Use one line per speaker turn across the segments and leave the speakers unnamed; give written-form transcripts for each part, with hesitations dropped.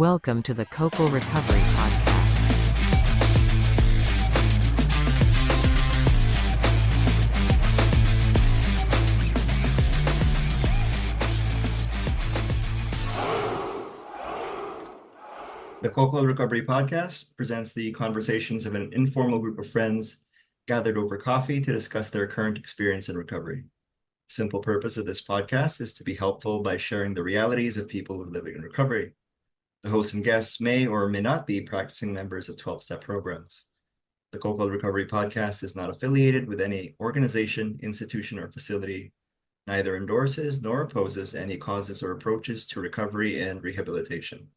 Welcome to the Coco Recovery Podcast.
The Coco Recovery Podcast presents the conversations of an informal group of friends gathered over coffee to discuss their current experience in recovery. The simple purpose of this podcast is to be helpful by sharing the realities of people who are living in recovery. The hosts and guests may or may not be practicing members of 12-step programs. The Coco Recovery Podcast is not affiliated with any organization, institution, or facility, neither endorses nor opposes any causes or approaches to recovery and rehabilitation.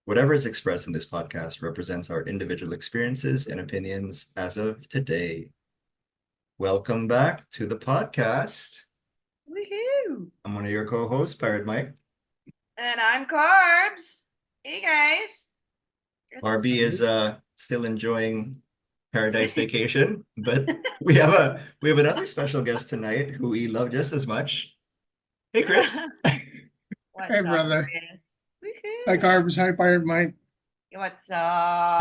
Whatever is expressed in this podcast represents our individual experiences and opinions as of today. Welcome back to the podcast.
Woohoo!
I'm one of your co-hosts, Pirate Mike.
And I'm Carbs. Hey guys.
Barbie is still enjoying Paradise Vacation, but we have another special guest tonight who we love just as much. Hey, Chris.
What's
Hey,
up,
brother.
Chris? Woohoo!
Hi, Carbs. Hi, Pirate Mike.
What's up?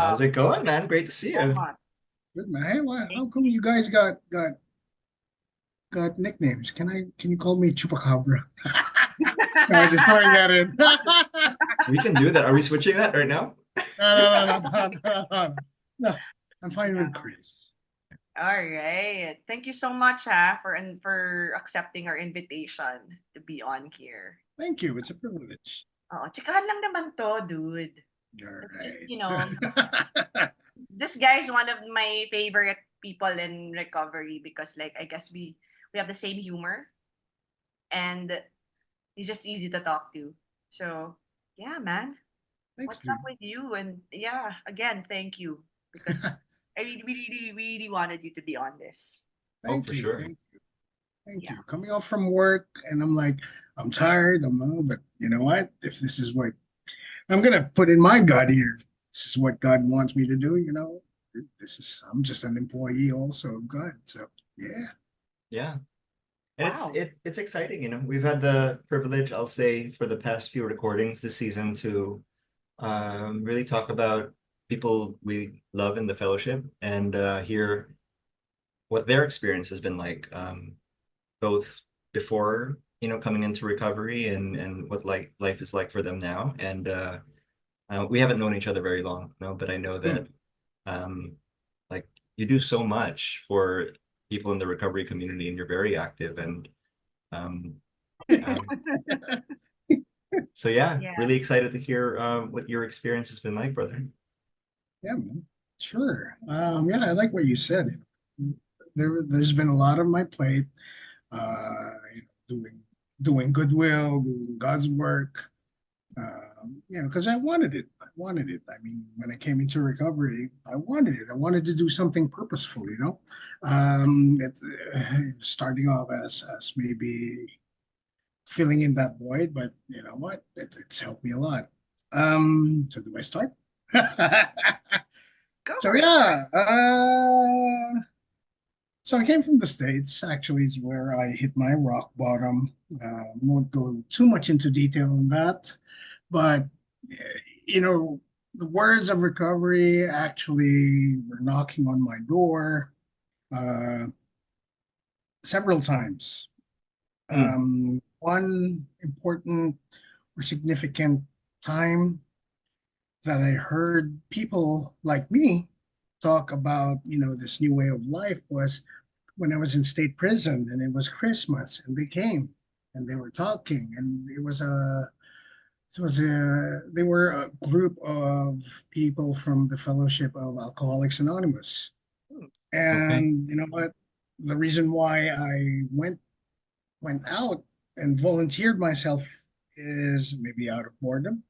How's it going, man? Great to see you.
Good man. Hey, how come you guys got nicknames? Can you call me Chupacabra? No, just throwing that in.
We can do that. Are we switching that right now?
No. No, I'm fine with Chris.
All right. Thank you so much for accepting our invitation to be on here.
Thank you. It's a privilege.
Oh, chikahan lang naman to, dude.
All
It's just,
right.
This guy is one of my favorite people in recovery because, like, I guess we have the same humor, and he's just easy to talk to. So, yeah, man.
Thanks,
What's up with you? And yeah, again, thank you because I really wanted you to be on this.
Thank
for
you.
sure.
Thank
Yeah.
you. Coming off from work, and I'm like, I'm tired. But you know what? If this is what I'm gonna put in my gut here, this is what God wants me to do. I'm just an employee also of God. So yeah.
Yeah. And
Wow.
it's exciting, We've had the privilege, I'll say, for the past few recordings this season to really talk about people we love in the fellowship and hear what their experience has been like, both before, coming into recovery and what life is like for them now. And we haven't known each other very long, but I know that like you do so much for people in the recovery community and you're very active and so yeah,
Yeah.
really excited to hear what your experience has been like, brother.
Yeah, man. Sure. Yeah, I like what you said. There's been a lot on my plate, doing goodwill, doing God's work. Because I wanted it. I mean, when I came into recovery, I wanted it. I wanted to do something purposeful, starting off as maybe filling in that void, but you know what? It's helped me a lot. So do I start?
Go
So
for it.
yeah, so I came from the States, actually, is where I hit my rock bottom. Won't go too much into detail on that, but the words of recovery actually were knocking on my door uh, several times. One important or significant time that I heard people like me talk about, this new way of life was when I was in state prison and it was Christmas and they came and they were talking and they were a group of people from the Fellowship of Alcoholics Anonymous. And you know what? The reason why I went out and volunteered myself is maybe out of boredom,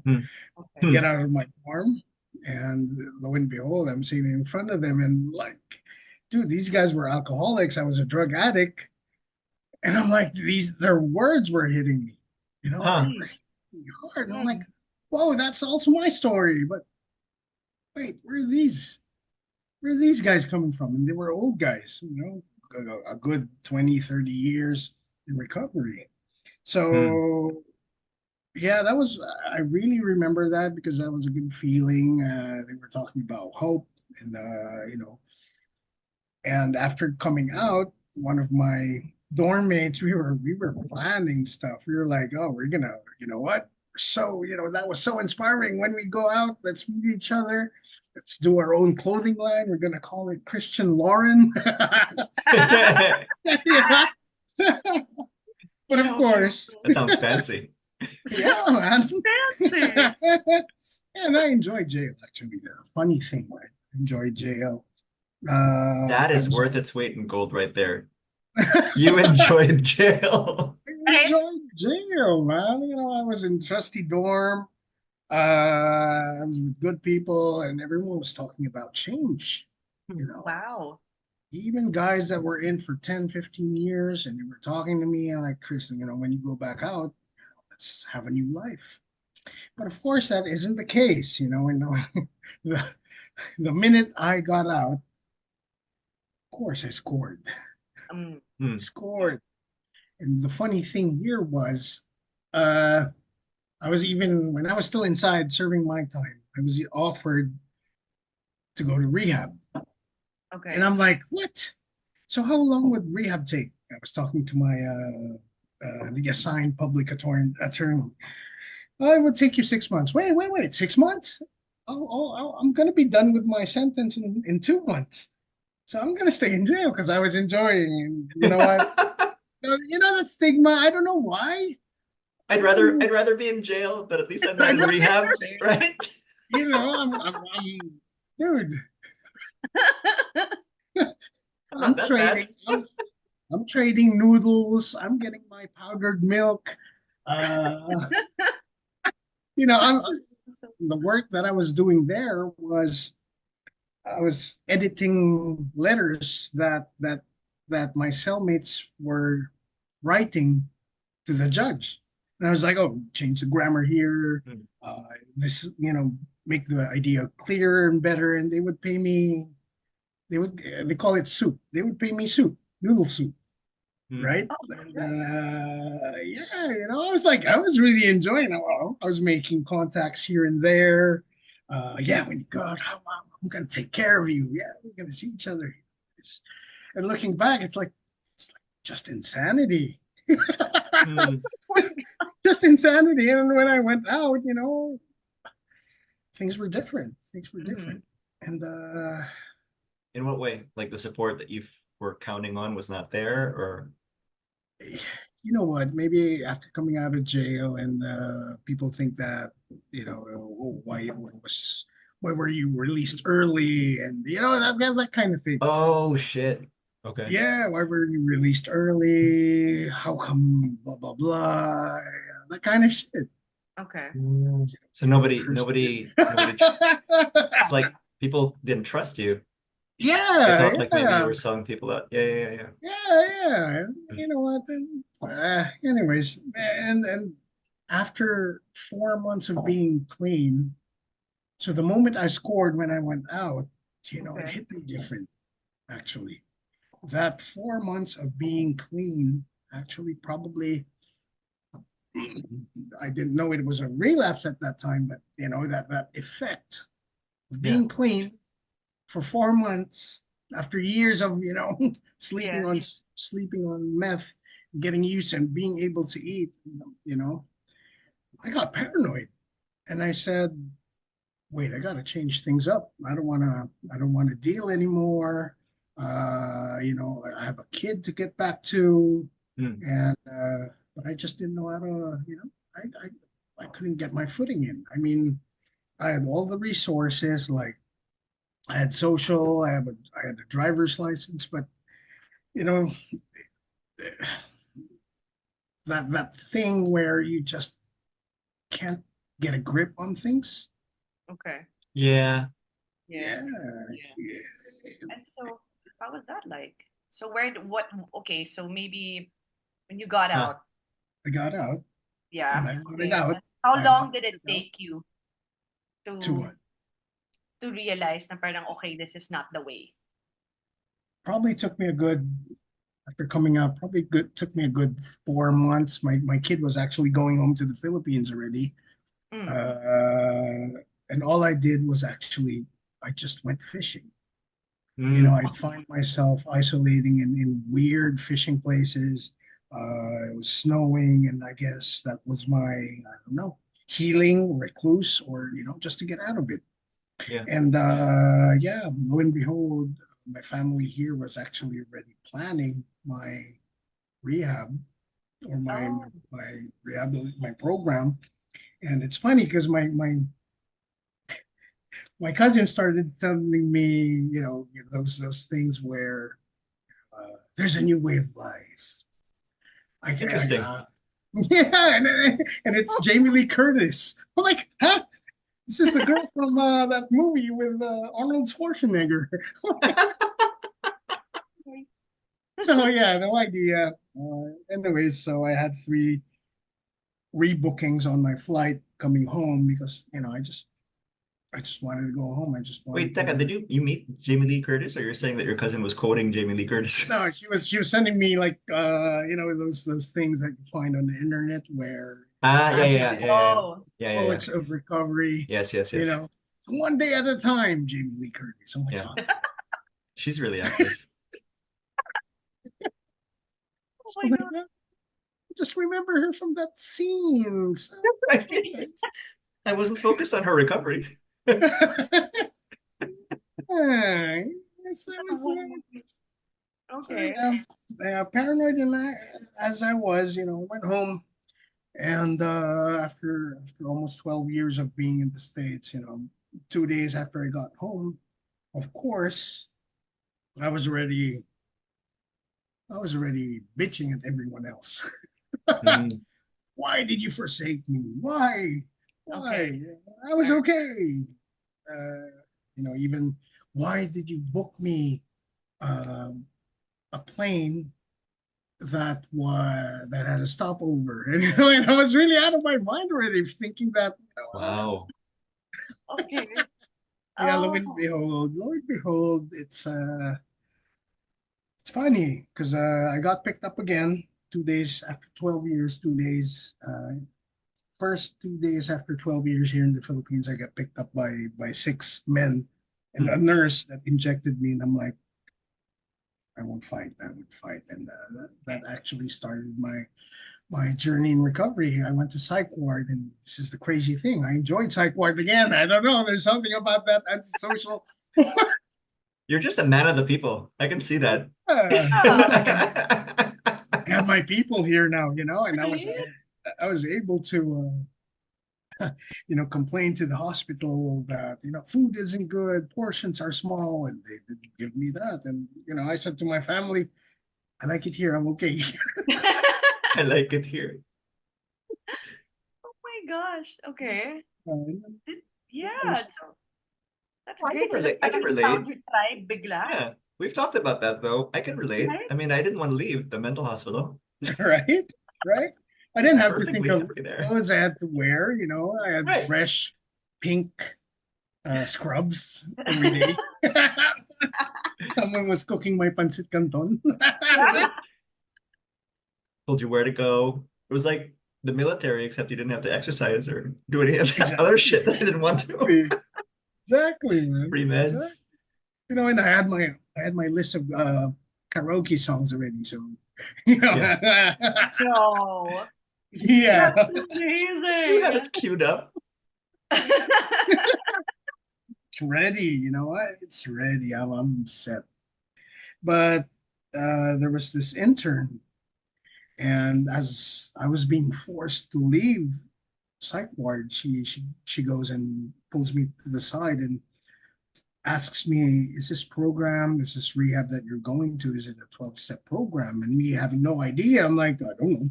Okay.
get out of my dorm. And lo and behold, I'm sitting in front of them and like, dude, these guys were alcoholics. I was a drug addict. And I'm like, their words were hitting me,
Huh.
they were hitting me hard. And I'm like, whoa, that's also my story. But wait, where are these guys coming from? And they were old guys, a good 20, 30 years in recovery. So Yeah, I really remember that because that was a good feeling. They were talking about hope and, and after coming out, one of my dorm mates, we were planning stuff. We were like, oh, we're gonna, you know what? So, that was so inspiring. When we go out, let's meet each other. Let's do our own clothing line. We're gonna call it Christian Lauren.
That
Yeah. But of
So
course,
sounds fancy.
yeah, man.
fancy.
And I enjoyed jail actually. The funny thing, right? I enjoyed jail.
That
I
is
was
worth its weight in gold right there. You enjoyed jail.
I
Right?
enjoyed jail, man. I was in trusty dorm. I was with good people, and everyone was talking about change. You know,
Wow.
even guys that were in for 10, 15 years, and they were talking to me and like, Chris, when you go back out, let's have a new life. But of course, that isn't the case. And the, the minute I got out, of course, I scored.
Um,
Hmm.
Scored. And the funny thing here was, uh, I was even when I was still inside serving my time, I was offered to go to rehab. And
okay.
I'm like, what? So how long would rehab take? I was talking to my the assigned public attorney. Oh, it would take you 6 months. Wait, 6 months? I'm gonna be done with my sentence in 2 months. So I'm gonna stay in jail because I was enjoying. And you know what? That stigma. I don't know why. I don't
I'd rather be in jail, but at least I'm not
I'd
in
rather
rehab,
say,
right?
dude,
I'm not
I'm
that bad.
trading. I'm trading noodles. I'm getting my powdered milk. Uh, I'm
So,
the work that I was doing there was I was editing letters that my cellmates were writing to the judge. And I was like, oh, change the grammar here.
Hmm.
This, make the idea clearer and better. And they would pay me, they call it soup. They would pay me soup, noodle soup,
Hmm.
right?
oh,
And, yeah, I was really enjoying it. I was making contacts here and there. Yeah, when you go out, I'm going to take care of you. Yeah, we're going to see each other. And looking back, it's like just insanity.
Hmm.
Just insanity. And when I went out, things were different. Things were
mhm.
different. And
In what way? Like the support that you were counting on was not there, or
you know what? Maybe after coming out of jail, and people think that oh, why were you released early, and that kind of thing.
oh shit. Okay.
Yeah, why were you released early? How come? Blah blah blah. That kind of shit.
Okay.
So nobody. It's like people didn't trust you. They
Yeah,
thought like maybe you
yeah.
were selling people out. Yeah, yeah, yeah,
Yeah.
yeah.
You know what? Anyways, and after 4 months of being clean, so the moment I scored when I went out, it
Okay.
hit me different. Actually, that 4 months of being clean actually probably I didn't know it was a relapse at that time, but that effect of
Yeah.
being clean for 4 months after years of sleeping
Yes.
on sleeping on meth, getting used and being able to eat, you know, I got paranoid and I said, "Wait, I got to change things up. I don't want to deal anymore. I have a kid to get back to,
Hmm.
and but I just didn't know how to, I couldn't get my footing in. I mean, I had all the resources, like I had social, I had a driver's license, but you know that thing where you just can't get a grip on things.
Okay.
Yeah.
Yeah.
Yeah,
Yeah.
yeah.
And so, how was that like? So what? Okay. So maybe when you got
Huh.
out,
I got out, and
yeah.
I wanted
Okay.
out.
And how
I
long did
wanted
it
out
take you
to
to
what?
realize na parang okay, this is not the way?
Probably took me a good after coming out, probably took me a good 4 months. My kid was actually going home to the Philippines already.
Mm.
And all I did was actually I just went fishing.
Mm.
I'd find myself isolating in weird fishing places. It was snowing, and I guess that was my, I don't know, healing, recluse, or, just to get out of it.
Yeah.
And yeah, lo and behold, my family here was actually already planning my rehab or
Oh.
my rehab, my program. And it's funny because my cousin started telling me, those things where there's a new way of life.
Interesting.
Yeah, and it's Jamie Lee Curtis. I'm like, huh? This is the girl from that movie with Arnold Schwarzenegger. So yeah, no idea. Anyways, so I had three rebookings on my flight coming home because I just wanted to go home. I just
Wait,
wanted
Tekka, did
to.
you meet Jamie Lee Curtis, or you're saying that your cousin was quoting Jamie Lee Curtis?
No, she was sending me like those things that you find on the internet where
Ah, yeah,
asking
yeah,
you
yeah, yeah,
Oh.
yeah, yeah, yeah.
quotes of recovery,
Yes, yes,
you
yes.
know, one day at a time, Jamie Lee Curtis. Oh my
Yeah,
God.
she's really active.
Oh
So
my
like,
God.
I just remember her from that scene. So,
I wasn't focused on her recovery.
yes, it was, so
Okay.
yeah, paranoid and as I was, went home. And after almost 12 years of being in the States, 2 days after I got home, of course, I was already I was already bitching at everyone else.
Mm.
Why did you forsake me? Why?
Okay.
Why? I was okay. Uh, even why did you book me um, a plane that had a stopover? And I was really out of my mind already, thinking that
Wow.
Okay.
yeah,
Oh.
lo and behold, it's funny because I got picked up again 2 days after 12 years. 2 days, first 2 days after 12 years here in the Philippines, I got picked up by six men and a
Hmm.
nurse that injected me, and I'm like, I won't fight. I won't fight, and that actually started my journey in recovery. I went to psych ward, and this is the crazy thing. I enjoyed psych ward again. I don't know. There's something about that antisocial.
You're just a man of the people. I can see that.
It's like I have my people here now, and
Right?
I was able to complain to the hospital that food isn't good, portions are small, and they didn't give me that. And I said to my family, I like it here. I'm okay.
I like it here.
Oh my gosh. Okay.
I
Yeah.
was
So that's
I can
great. So
relate.
like
I can
parang you found
relate.
your tribe bigla.
Yeah, we've talked about that though. I can relate.
Right?
I mean, I didn't want to leave the mental hospital.
right, right. I
It was
didn't have to think
perfectly
of
happy there.
clothes I had to wear. I had
Right.
fresh pink scrubs every day. Someone was cooking my pancit canton.
Yeah.
Told you where to go. It was like the military, except you didn't have to exercise or do any of that other shit that I didn't want to.
Exactly. Exactly, man.
Free
Exactly.
meds.
And I had my list of karaoke songs already. So,
Yeah.
No.
yeah.
That's
You had
amazing.
it queued up.
It's ready. You know what? It's ready. I'm set. But there was this intern, and as I was being forced to leave psych ward, she goes and pulls me to the side and asks me, is this rehab that you're going to, is it a 12-step program? And me having no idea, I'm like, I don't know.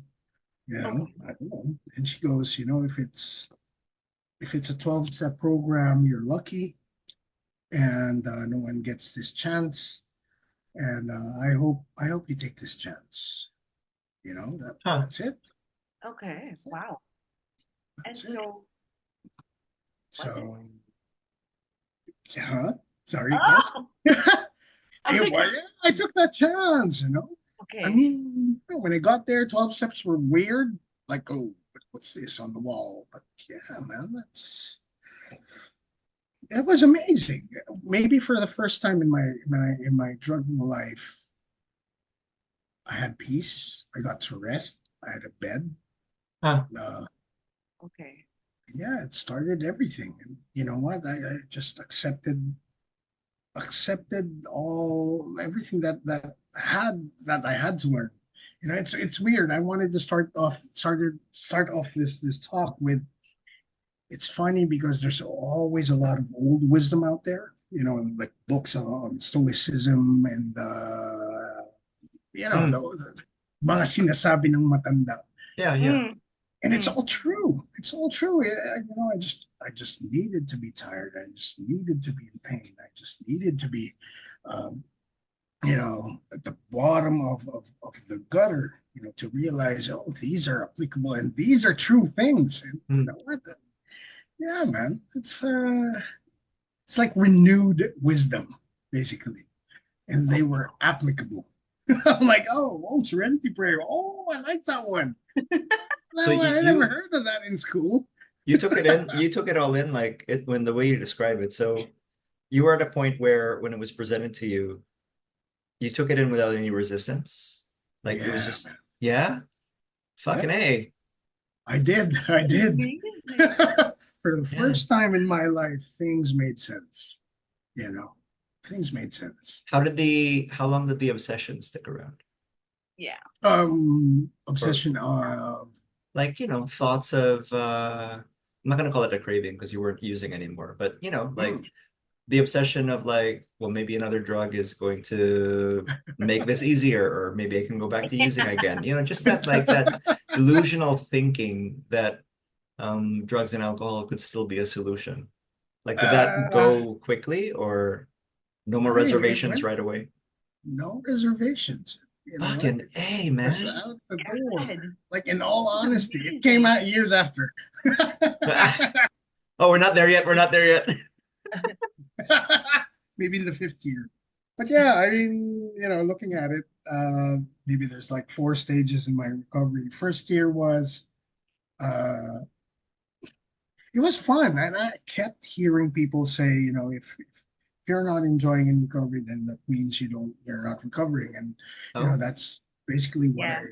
Okay.
I don't know. And she goes, if it's a 12-step program, you're lucky, and no one gets this chance. And I hope you take this chance.
Huh.
That's it.
Okay. Wow. And
That's it.
so what's it?
So, yeah. Sorry, what?
Oh, I'm
Hey,
like,
why? I took that chance.
Okay.
mean, when I got there, 12 steps were weird. Like, oh, what's this on the wall? But yeah, man, it was amazing. Maybe for the first time in my drug life, I had peace. I got to rest. I had a bed.
Huh.
Okay.
Yeah, it started everything. And you know what? I just accepted all everything that I had to learn. You know, it's weird. I wanted to start off this talk with, it's funny because there's always a lot of old wisdom out there, you know, and like books on stoicism and you know,
Mm.
the mga sinasabi ng matanda.
Yeah, yeah.
Mm.
And it's
Mm.
all true. It's all true. You know, I just needed to be tired. I just needed to be in pain. I just needed to be, um, you know, at the bottom of the gutter, you know, to realize, oh, these are applicable and these are true things. And you
Mm.
know what? Yeah, man, it's like renewed wisdom, basically, and they were applicable. I'm like, oh, Serenity Prayer. Oh, I like that one.
So
That one, I never heard of that in school.
you took it in, you took it all in like it when the way you describe it. So you were at a point where when it was presented to you, you took it in without any resistance. Like it was
Yeah,
just,
man.
yeah, fucking
Yeah,
A.
I did. I did.
Amazing.
For the
Yeah.
first time in my life, things made sense. You know, things made sense.
How long did the obsession stick around?
Yeah.
Obsession of,
Like, thoughts of I'm not gonna call it a craving because you weren't using anymore, but like
mm,
the obsession of like, well, maybe another drug is going to make this easier, or maybe I can go back to using again. Just that like that delusional thinking that drugs and alcohol could still be a solution. Like, did that
uh,
go quickly or no more
it
reservations
went
right away?
no reservations. You know what?
Fucking A,
It was
man.
out the door.
Good.
Like in all
It's
honesty, it came
amazing.
out years after.
Oh, we're not there yet. We're not there yet.
Maybe the fifth year. But yeah, I mean, you know, looking at it, maybe there's like four stages in my recovery. First year was uh it was fun, and I kept hearing people say, you know, if you're not enjoying in recovery, then that means you're not recovering. And you know,
Oh.
that's basically what
Yeah.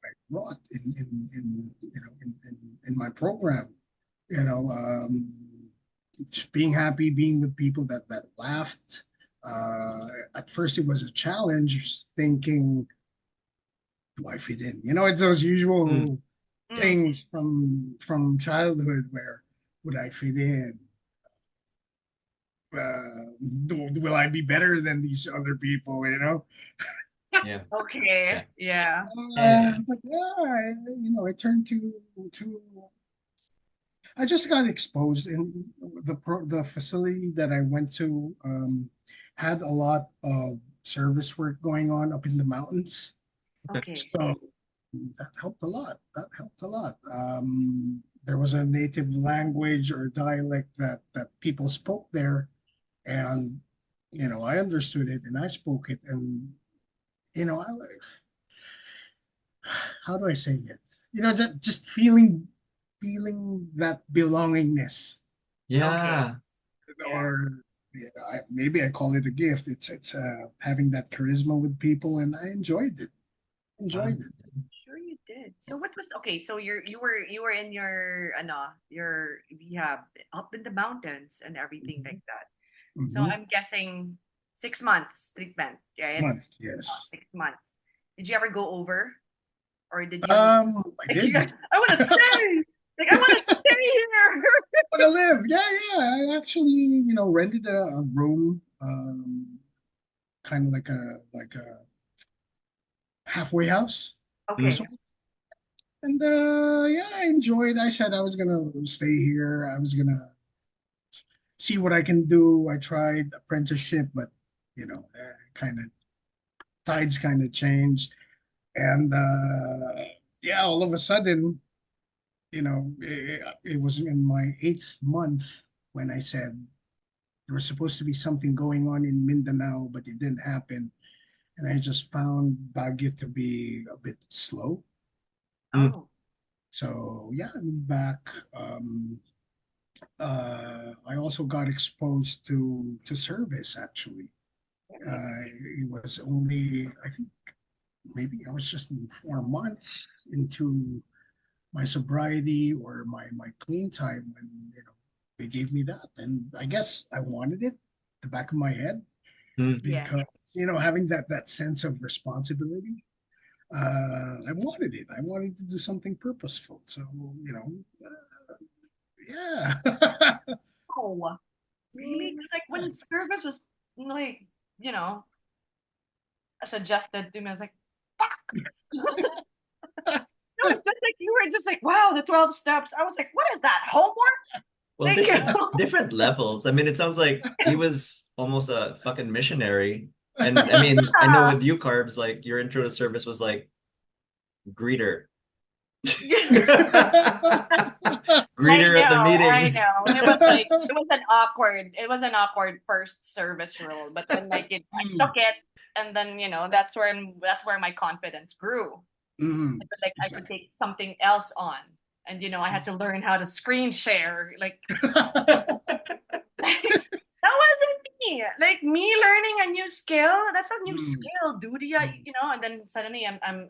I brought in you know in my program. You know, just being happy, being with people that laughed. At first, it was a challenge, thinking, do I fit in? You know, it's those
Mm.
usual
Mm.
things from childhood where would I fit in? Will I be better than these other people? You know,
Yeah.
Okay.
Yeah.
Yeah.
Yeah.
but yeah, you know, I turned to I just got exposed in the facility that I went to had a lot of service work going on up in the mountains.
Okay.
So that helped a lot. That helped a lot. There was a native language or dialect that people spoke there, and you know I understood it and I spoke it, and you know how do I say it? You know, just feeling that belongingness,
Okay.
Yeah.
Yeah.
or yeah, maybe I call it a gift. It's having that charisma with people, and I enjoyed it. Enjoyed it.
Sure you did. So what was okay, so you were in your rehab up in the mountains and everything like that. So
Mhm.
I'm guessing 6 months treatment, right?
Months, yes.
6 months. Did you ever go over? Or did you
I
like
did.
I wanna stay. Like I wanna stay here.
Want to live? Yeah, yeah. I actually, you know, rented a room, kind of like a halfway house.
Mm.
Okay.
So, and yeah, I enjoyed. I said I was gonna stay here. I was gonna see what I can do. I tried apprenticeship, but you know, kind of tides kind of changed, and yeah, all of a sudden, you know, it was in my eighth month when I said there was supposed to be something going on in Mindanao, but it didn't happen. and I just found Baguio to be a bit slow.
Oh.
So yeah, I moved back. I also got exposed to service actually. It was only, I think maybe I was just 4 months into my sobriety or my clean time when they gave me that, and I guess I wanted it, the back of my head,
Yeah.
because having that sense of responsibility. I wanted it. I wanted to do something purposeful. So yeah.
Oh, really? Because like when service was like, you know, suggested to me, I was like, fuck. No, it's just like you were just like, wow, the 12 steps. I was like, what is that? Homework?
Well,
Thank
different
you.
different levels. I mean, it sounds like he was almost a fucking missionary. And I mean, I know with you, Carbs, like your intro to service was like greeter. Greeter at the
I
meeting.
know. It was an awkward first service role, but then I took it, and then that's where my confidence grew.
Mm,
But like I could
exactly.
take something else on, and I had to learn how to screen share. Like that wasn't me. Like me learning a new skill. That's a new
Mm,
skill, dude. Yeah,
mm.
and then suddenly I'm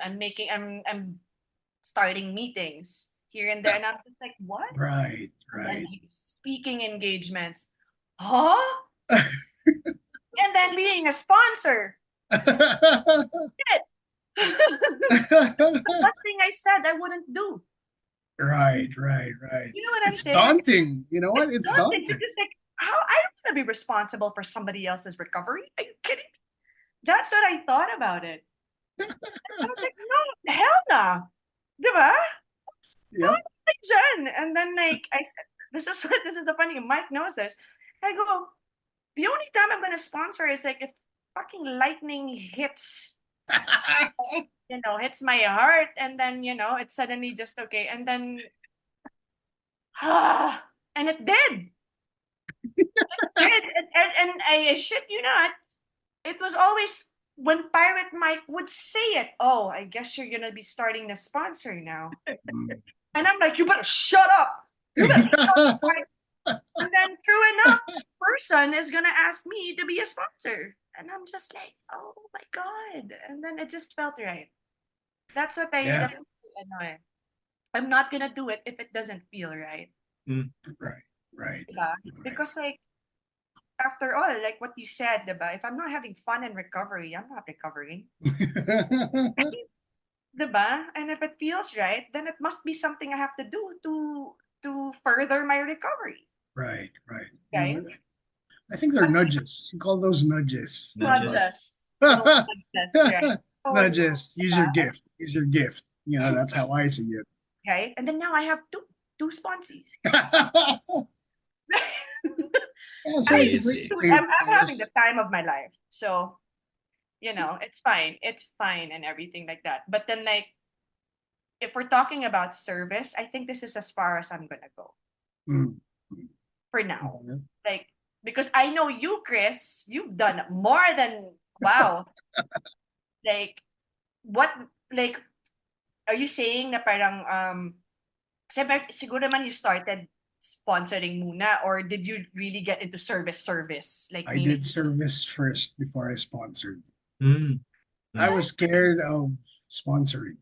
starting meetings here and there, and I'm just like, what?
Right,
And then
right.
speaking engagements, huh? And then being a sponsor. Shit. The one thing I said I wouldn't do.
Right, right, right.
You know what I'm
It's
saying?
daunting. You know what?
It's
It's
daunting
daunting.
because like how I don't want to be responsible for somebody else's recovery. Are you kidding me? That's what I thought about it. I was like, no, hell no. Diba?
Yep.
Like, Jen. And then like I said, this is the funny thing. Mike knows this. I go, the only time I'm gonna sponsor is like if fucking lightning hits my heart, and then it's suddenly just okay, and then and it did. And I shit you not, it was always when Pirate Mike would say it. Oh, I guess you're gonna be starting the sponsor now.
Mm.
And I'm like, you better shut up. You better shut up. And then true enough, person is gonna ask me to be a sponsor. And I'm just like, oh my God. And then it just felt right.
Yeah,
That's what I know. I'm not gonna do it if it doesn't feel right.
Mm.
right, right,
Diba?
right.
Because like after all, like what you said, diba? If I'm not having fun in recovery, I'm not recovering. Diba? And if it feels right, then it must be something I have to do to further my recovery.
Right, right.
Okay?
I think they're nudges. You call those nudges.
Not just
Nudges.
little nudges, right? So,
Nudges. Use your
diba?
gift. Use your gift. That's how I see it.
Okay? And then now I have two sponsees.
So it's great
Easy.
to
I'm having the
just
time of my life. So, it's fine. It's fine and everything like that. But then like if we're talking about service, I think this is as far as I'm gonna go
mm,
for now.
mm.
Like because I know you, Chris, you've done more than wow. Like what like are you saying na parang siguro naman you started sponsoring muna, or did you really get into service? Like
I
meaning
did service first before I sponsored.
Mm.
I
Mm.
was scared of sponsoring.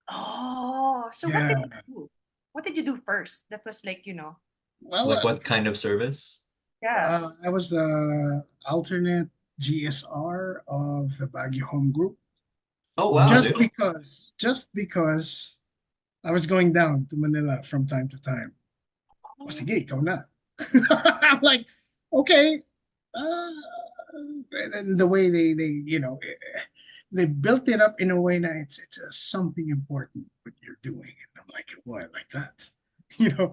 oh, so what did
Yeah.
you do? What did you do first? That was like,
Well,
Like what kind of service?
yeah.
I was the alternate GSR of the Baguio Home Group.
Oh wow,
Just
dude.
because I was going down to Manila from time to time. O
Oh,
sige, ikaw na. I'm like, okay. Uh, and the way they built it up in a way that it's something important what you're doing. And I'm like, what, like that? You know,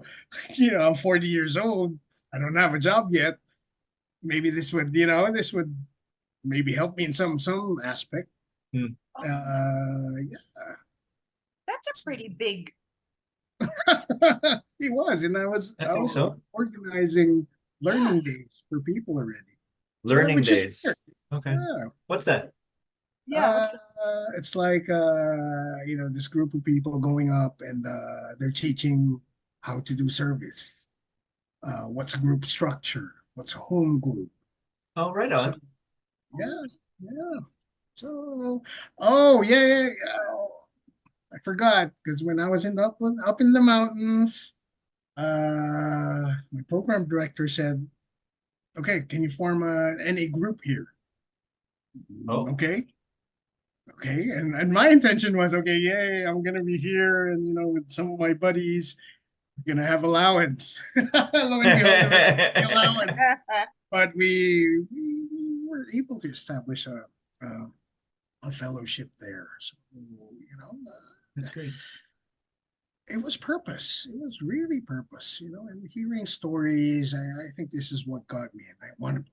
I'm 40 years old. I don't have a job yet. Maybe this would maybe help me in some aspect.
Mm.
Yeah.
that's a pretty big.
He was, and
I
I
think
was
so.
organizing
Yeah.
learning days for people already.
Learning
Which is
days.
weird.
Okay.
Yeah.
What's that?
Yeah.
It's like this group of people going up and they're teaching how to do service. What's a group structure? What's a home group?
Oh, right
So
on.
yeah, yeah. So oh yeah. Oh, I forgot because when I was up in the mountains, my program director said, "Okay, can you form a NA group here?"
Oh,
Okay, okay, and my intention was okay. Yay, I'm gonna be here, and with some of my buddies, we're gonna have allowance. Lo and behold, there was the allowance, but we were able to establish a fellowship there. So
that's great.
it was purpose. It was really purpose, and hearing stories. I think this is what got me, and I want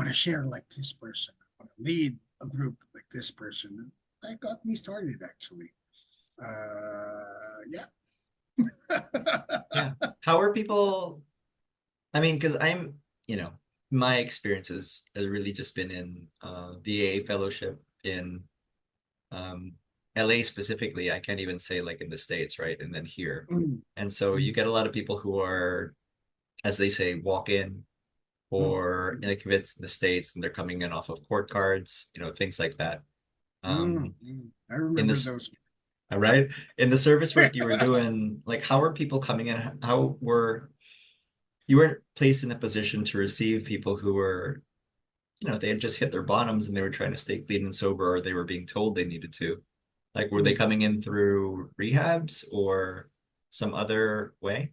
to share like this person. I want to lead a group like this person. And that got me started, actually. Yeah.
Yeah. How are people? I mean, because my experiences has really just been in VA fellowship in um, LA specifically. I can't even say like in the States, right? And then here.
Mm,
And so you
mm,
get a lot of people who are, as they say, walk in
mm,
or like if it's in the States and they're coming in off of court cards, things like that. Um,
I
in
remember
this,
those.
right? In the service work you were doing, like how were people coming in? How were you weren't placed in a position to receive people who were, they had just hit their bottoms and they were trying to stay clean and sober, or they were being told they needed to. Like, were they
Mm.
coming in through rehabs or some other way?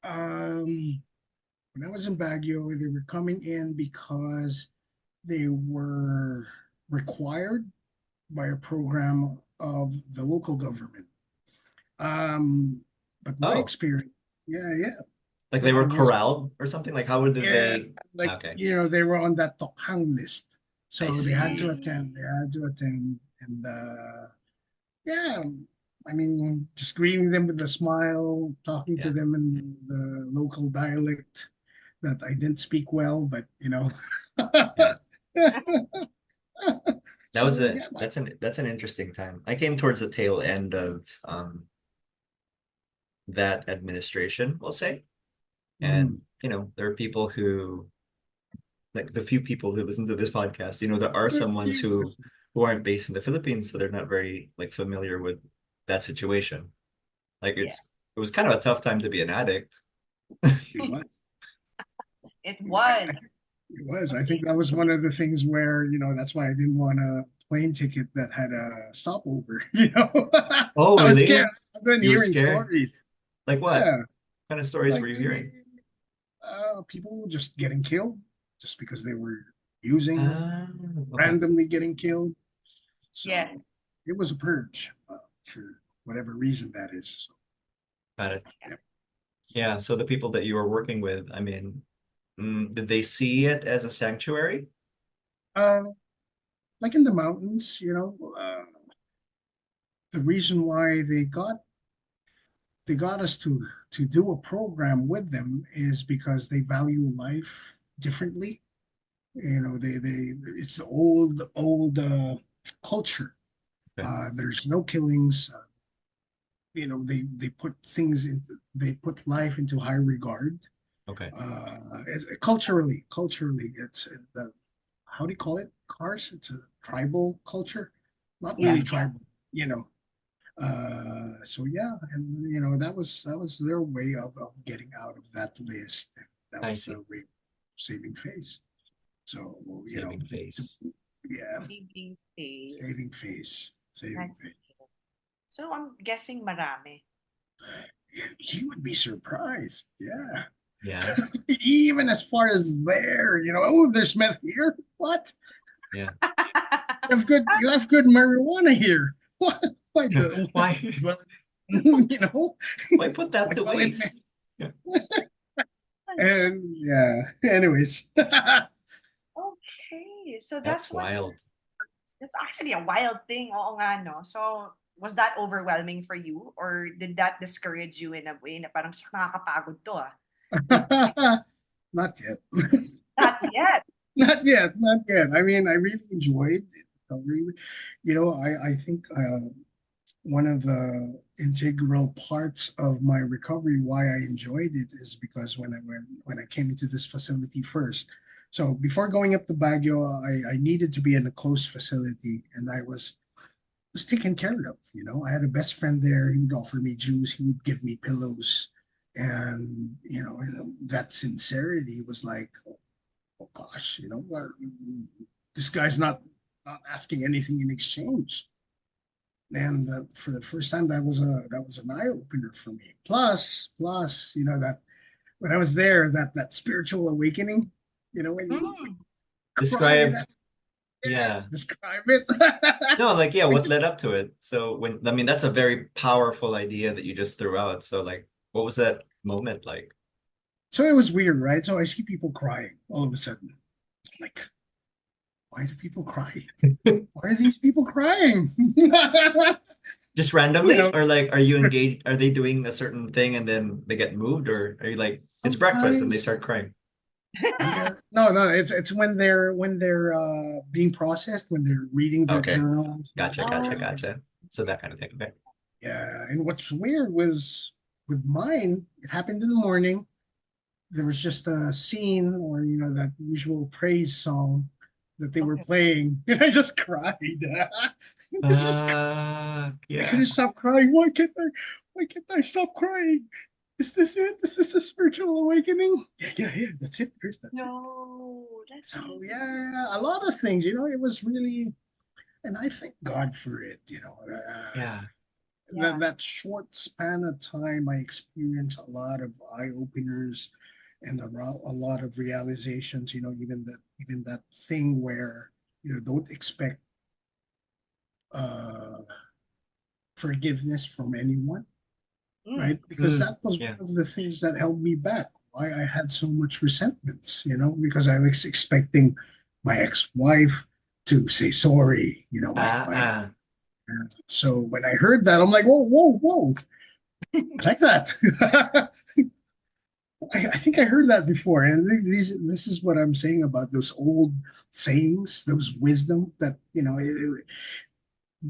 Um, when I was in Baguio, they were coming in because they were required by a program of the local government. Um, but my
Oh,
experience, yeah,
like they
yeah,
were
was
corralled or something? Like, how would
yeah,
they?
like
Okay,
they were on that Tokhang list,
I
so they had to
see.
attend. They had to attend, and yeah, I mean, just greeting them with a smile, talking to
Yeah,
them in the local dialect that I didn't speak well, but
yeah. That was
So
a
yeah,
that's an interesting time. I came towards the tail end of that administration, we'll say.
mm,
And there are people who like the few people who listen to this podcast, there are some ones who aren't based in the Philippines, so they're not very like familiar with that situation. Like
Yeah.
it was kind of a tough time to be an addict.
it was.
It was.
It was. I think that was one of the things where, that's why I didn't want a plane ticket that had a stopover,
Oh,
I was scared.
really?
I've been
You were
hearing
scared?
stories.
Like what?
Yeah.
What kind of stories were
Like
you hearing?
people just getting killed just because they were using,
Ah, okay.
randomly getting killed.
Yeah.
So it was a purge for whatever reason that is. So,
Got it.
yeah.
Yeah. So the people that you were working with, I mean, did they see it as a sanctuary?
Uh, like in the mountains, the reason why they got us to do a program with them is because they value life differently. They it's the old culture.
Okay.
There's no killings. They put things in. They put life into high regard.
Okay.
Culturally, it's the how do you call it? Cars. It's a tribal culture, not
Yeah.
really tribal. You know, so yeah, and that was their way of getting out of that list. And that
I
was their
see.
way of saving face. So
Saving face.
yeah,
Saving face.
saving
That's
face.
it. So I'm guessing marami.
You would be surprised. Yeah,
Yeah.
even as far as there, oh, there's meth here. What?
Yeah.
You have good marijuana here. What? Why the
Why?
well, you know,
Why put that to
well,
waste? Yeah.
and yeah. Anyways,
Okay. So
That's
that's what
wild.
that's actually a wild thing. Oo nga, no? So was that overwhelming for you? Or did that discourage you in a way na parang "Sak, nakakapagod to ah.
not yet.
Not yet.
Not yet. Not yet. I mean, I really enjoyed it recovery. I think one of the integral parts of my recovery, why I enjoyed it, is because when I came into this facility first. So before going up to Baguio, I needed to be in a closed facility, and I was taken care of. I had a best friend there. He would offer me juice. He would give me pillows, and that sincerity was like, oh gosh, this guy's not asking anything in exchange. And for the first time, that was an eye opener for me. Plus, that when I was there, that spiritual awakening, when you
Mm.
cry it
Describe,
out,
yeah.
describe it.
No, like, yeah,
We
what
just-
led up to it? So I mean, that's a very powerful idea that you just threw out. So like, what was that moment like?
So it was weird, right? So I see people crying all of a sudden. Like, why do people cry? Why are these people crying?
Just
you
randomly?
know,
Or like, are you engaged? Are they doing a certain thing and then they get moved? Or are you like, it's breakfast and they
sometimes
start crying?
when they're no, it's when they're being processed, when they're reading their
Okay.
journals.
Gotcha, gotcha,
Oh.
gotcha. So that kind of thing. Okay.
Yeah, and what's weird was with mine, it happened in the morning. There was just a scene or that usual praise song that they were
Okay.
playing, and I just cried. This is I
Yeah.
couldn't stop crying. Why can't I stop crying? Is this it? Is this a spiritual awakening? Yeah. That's it, Chris. That's it.
No, that's
So
really
yeah, a lot of things. It was really, and I thank God for it.
Yeah.
yeah.
That short span of time, I experienced a lot of eye openers and a lot of realizations. Even that thing where don't expect uh, forgiveness from anyone,
Mm.
right? Because that was
Yeah.
one of the things that held me back. Why I had so much resentments, because I was expecting my ex-wife to say sorry.
Ah, ah.
So when I heard that, I'm like, whoa, I like that. I think I heard that before, and this is what I'm saying about those old sayings, those wisdom that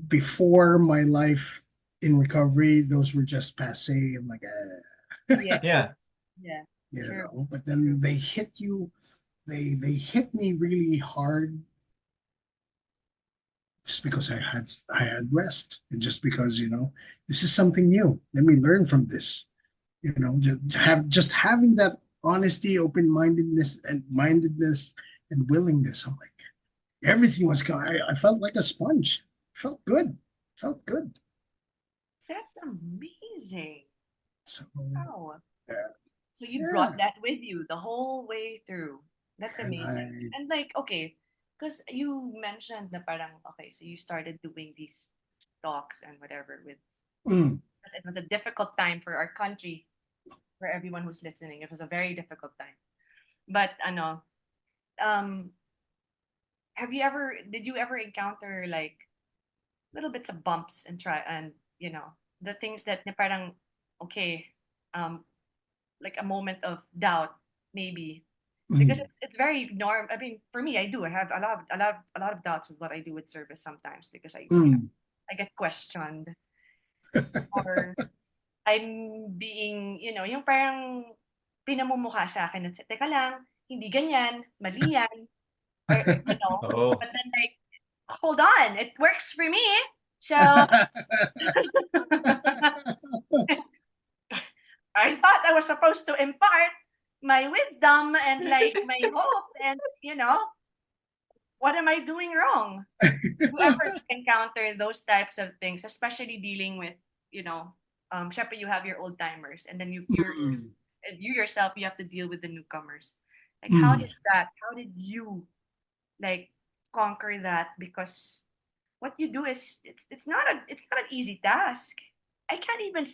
before my life in recovery, those were just passe. I'm like,
Yeah,
Yeah.
yeah.
you
True.
know. But then they hit you. They hit me really hard just because I had rest, and just because this is something new. Let me learn from this. Just having that honesty, open mindedness, and willingness. I'm like, everything was going. I felt like a sponge. Felt good. Felt good.
That's amazing.
So
Wow.
yeah,
So you
yeah.
brought that with you the whole way through. That's
And
amazing. And like, okay, because you mentioned na parang, okay, so you started doing these talks and whatever with,
mm,
it was a difficult time for our country, for everyone who's listening. It was a very difficult time. But um, did you ever encounter like little bits of bumps and try and the things that na parang, okay, um, like a moment of doubt maybe because
mm,
it's very norm. I mean, for me, I do. I have a lot of doubts with what I do with service sometimes because
mm.
I get questioned or I'm being yung parang pinamumukha sa akin na teka lang, hindi ganyan, mali yan, or.
Oh.
But then like, hold on, it works for me. So I thought I was supposed to impart my wisdom and like my hope and what am I doing wrong? You ever encounter those types of things, especially dealing with, syempre you have your old timers and then
Mm,
and you yourself, you have to deal with the newcomers. Like
mm.
how did you like conquer that? Because what you do is it's not an easy task. I can't even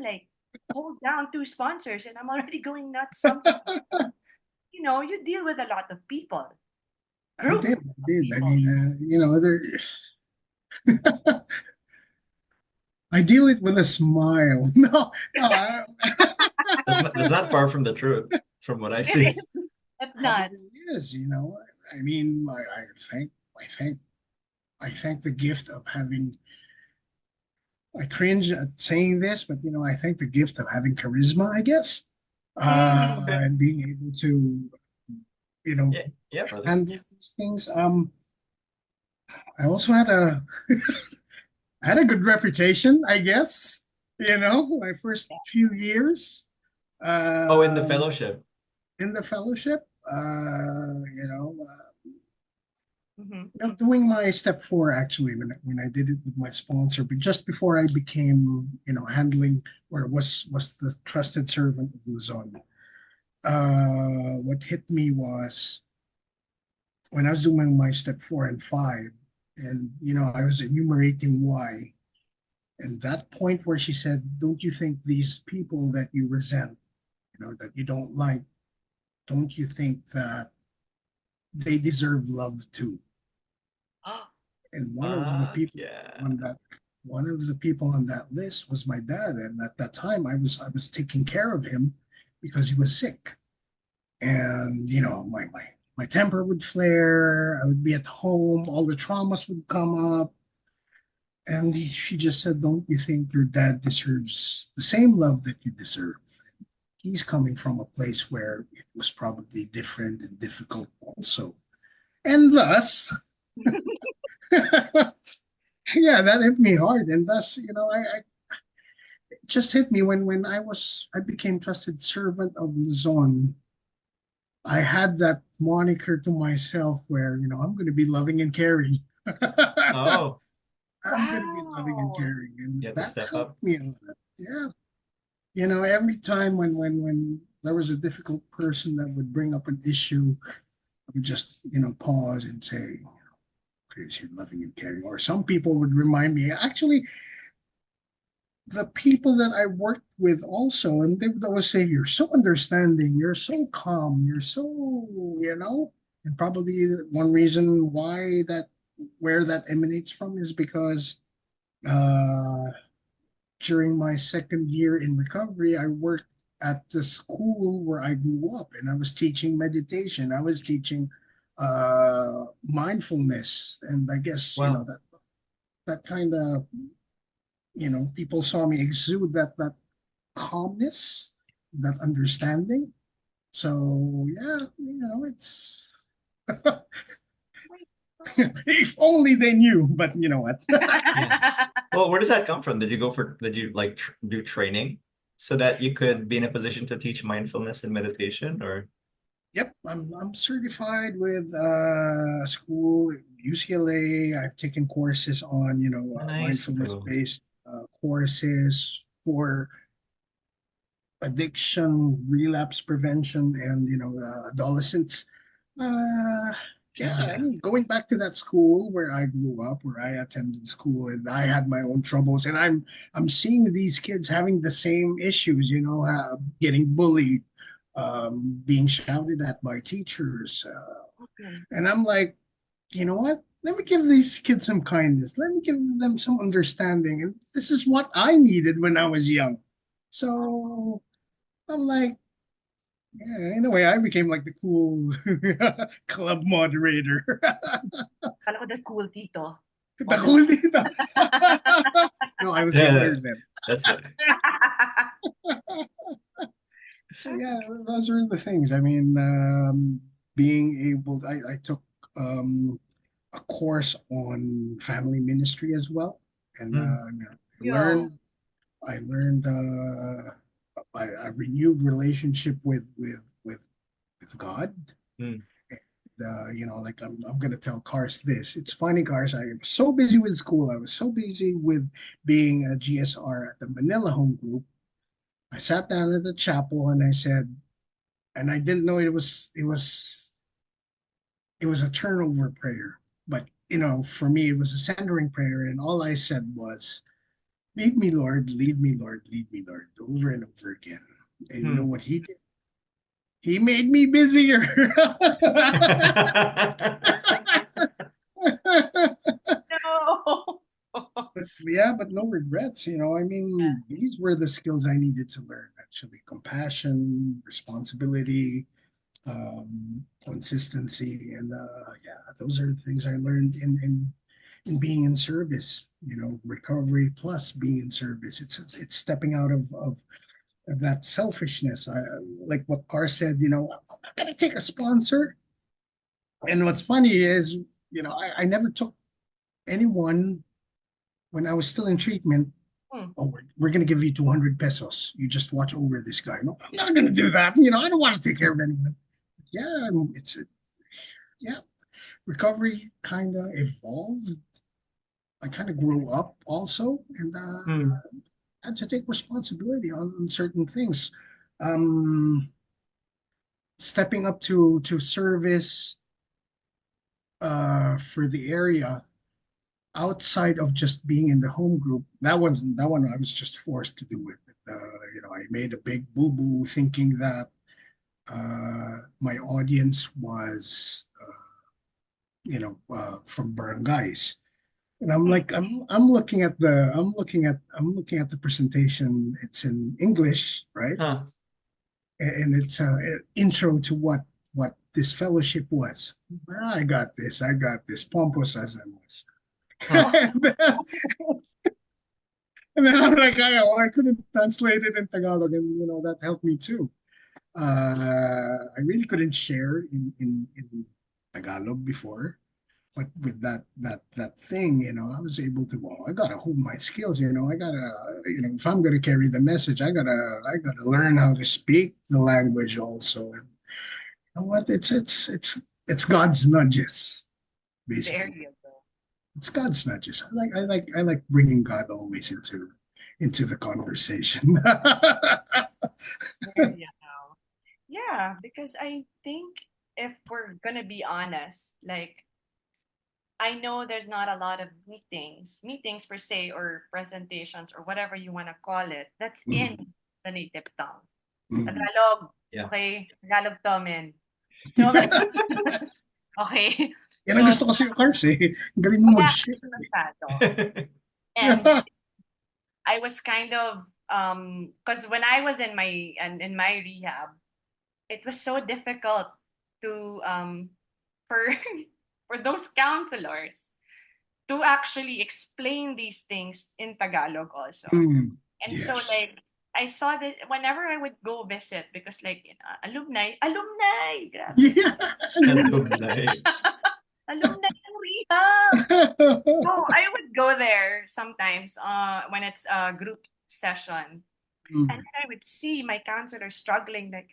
like hold down two sponsors and I'm already going nuts. You deal with a lot of people,
I
group
did. I
of
did. I
people.
mean, I deal it with a smile. No, no,
That's not far from the truth, from what I
It
see.
is. It's not.
probably is. I mean, I thank I thank the gift of having, I cringe at saying this, but I thank the gift of having charisma, I guess,
Mm.
and being able to, you know,
Yeah, yeah, brother.
handle these things. I also had a I had a good reputation, I guess. My first few years
Oh, in the
um,
fellowship.
in the fellowship,
Mhm.
doing my step four actually when I did it with my sponsor, but just before I became, handling or was the trusted servant of Luzon. What hit me was when I was doing my step 4 and 5, and I was enumerating why. And that point where she said, "Don't you think these people that you resent, that you don't like, don't you think that they deserve love too?" And
Fuck yeah.
one of the people on that list was my dad. And at that time, I was taking care of him because he was sick. And my temper would flare. I would be at home. All the traumas would come up. And she just said, "Don't you think your dad deserves the same love that you deserve?" He's coming from a place where it was probably different and difficult also. And thus, yeah, that hit me hard. And thus, it just hit me when I became trusted servant of Luzon. I had that moniker to myself where, I'm going to be loving and caring.
Oh,
I'm going to be loving and
Wow.
caring. And
you have to
that
step up.
helped me a lot. Yeah. Every time when there was a difficult person that would bring up an issue, I would just, pause and say, "Chris, you're loving and caring." Or some people would remind me, actually, the people that I worked with also, and they would always say, "You're so understanding, you're so calm, you're so, and probably one reason where that emanates from is because uh, during my second year in recovery, I worked at the school where I grew up, and I was teaching meditation. I was teaching mindfulness, and I guess
Well,
that kind of people saw me exude that calmness, that understanding. So yeah, it's if only they knew, but you know what?
yeah. Well, where does that come from? Did you like tr do training so that you could be in a position to teach mindfulness and meditation or
Yep, I'm certified with school UCLA. I've taken courses on
nice,
mindfulness
bro.
based courses for addiction, relapse prevention, and adolescents. Uh,
Hell
yeah, I
yeah.
mean, going back to that school where I grew up, where I attended school, and I had my own troubles, and I'm seeing these kids having the same issues, getting bullied, being shouted at by teachers,
Okay.
and I'm like, you know what? Let me give these kids some kindness. Let me give them some understanding, and this is what I needed when I was young. So I'm like, yeah, in a way, I became like the cool club moderator.
Kala ko the cool tito.
The cool
Moderator.
dito. No, I was
Yeah,
younger then.
that's the
So yeah, those are the things. I mean, being able, I took a course on family ministry as well, and
mm,
Yo.
I learned a renewed relationship with God.
mm,
Like I'm gonna tell Cars this. It's funny, Cars. I was so busy with school. I was so busy with being a GSR at the Manila Home Group. I sat down at the chapel and I said, and I didn't know it was a turnover prayer, but for me it was a centering prayer, and all I said was, "Lead me, Lord, lead me, Lord, lead me, Lord," over and over again. And you know
mm.
what he did? He made me busier.
No.
But yeah, but no regrets. I mean, these were the skills I needed to learn actually: compassion, responsibility, consistency, and yeah, those are the things I learned in in being in service, recovery plus being in service. It's stepping out of that selfishness. Like what Carr said, I'm not gonna take a sponsor. And what's funny is, I never took anyone when I was still in treatment.
Hmm.
Oh, we're gonna give you 200 pesos. You just watch over this guy. No, I'm not gonna do that. I don't want to take care of anyone. Yeah, yeah. Recovery kind of evolved. I kind of grew up also, and had to take responsibility on certain things. Um, Stepping up to service for the area outside of just being in the home group. That one I was just forced to do it. I made a big boo boo thinking that my audience was from barangays. And I'm like, I'm looking at the presentation. It's in English, right?
Huh.
And it's an intro to what this fellowship was. I got this. Pompos as I was.
Huh.
And then I'm like, I couldn't translate it in Tagalog, and that helped me too. I really couldn't share in Tagalog before, but with that thing, I was able to. Well, I gotta hold my skills. I gotta, if I'm gonna carry the message, I gotta learn how to speak the language also. And you know what? It's God's nudges,
There
basically.
you go.
It's God's nudges. I like bringing God always into the conversation.
There you go. Yeah, because I think if we're gonna be honest, like I know there's not a lot of meetings per se, or presentations, or whatever you want to call it, that's in
Mm,
the native tongue.
mm.
Tagalog.
Yeah.
Okay? Tagalog to, men. So, okay.
Yan ang
So,
gusto ko sa'yo, Cars eh. Ang galing mo
kaya
mag-shift.
masyado. And I was kind of because when I was in my rehab, it was so difficult to for for those counselors to actually explain these things in Tagalog also.
Mm,
And so
yes.
like I saw that whenever I would go visit, because like alumni, grabe.
Yeah.
Alumni.
Alumni ng rehab. So I would go there sometimes when it's a group session. And
Mm.
then I would see my counselor struggling like,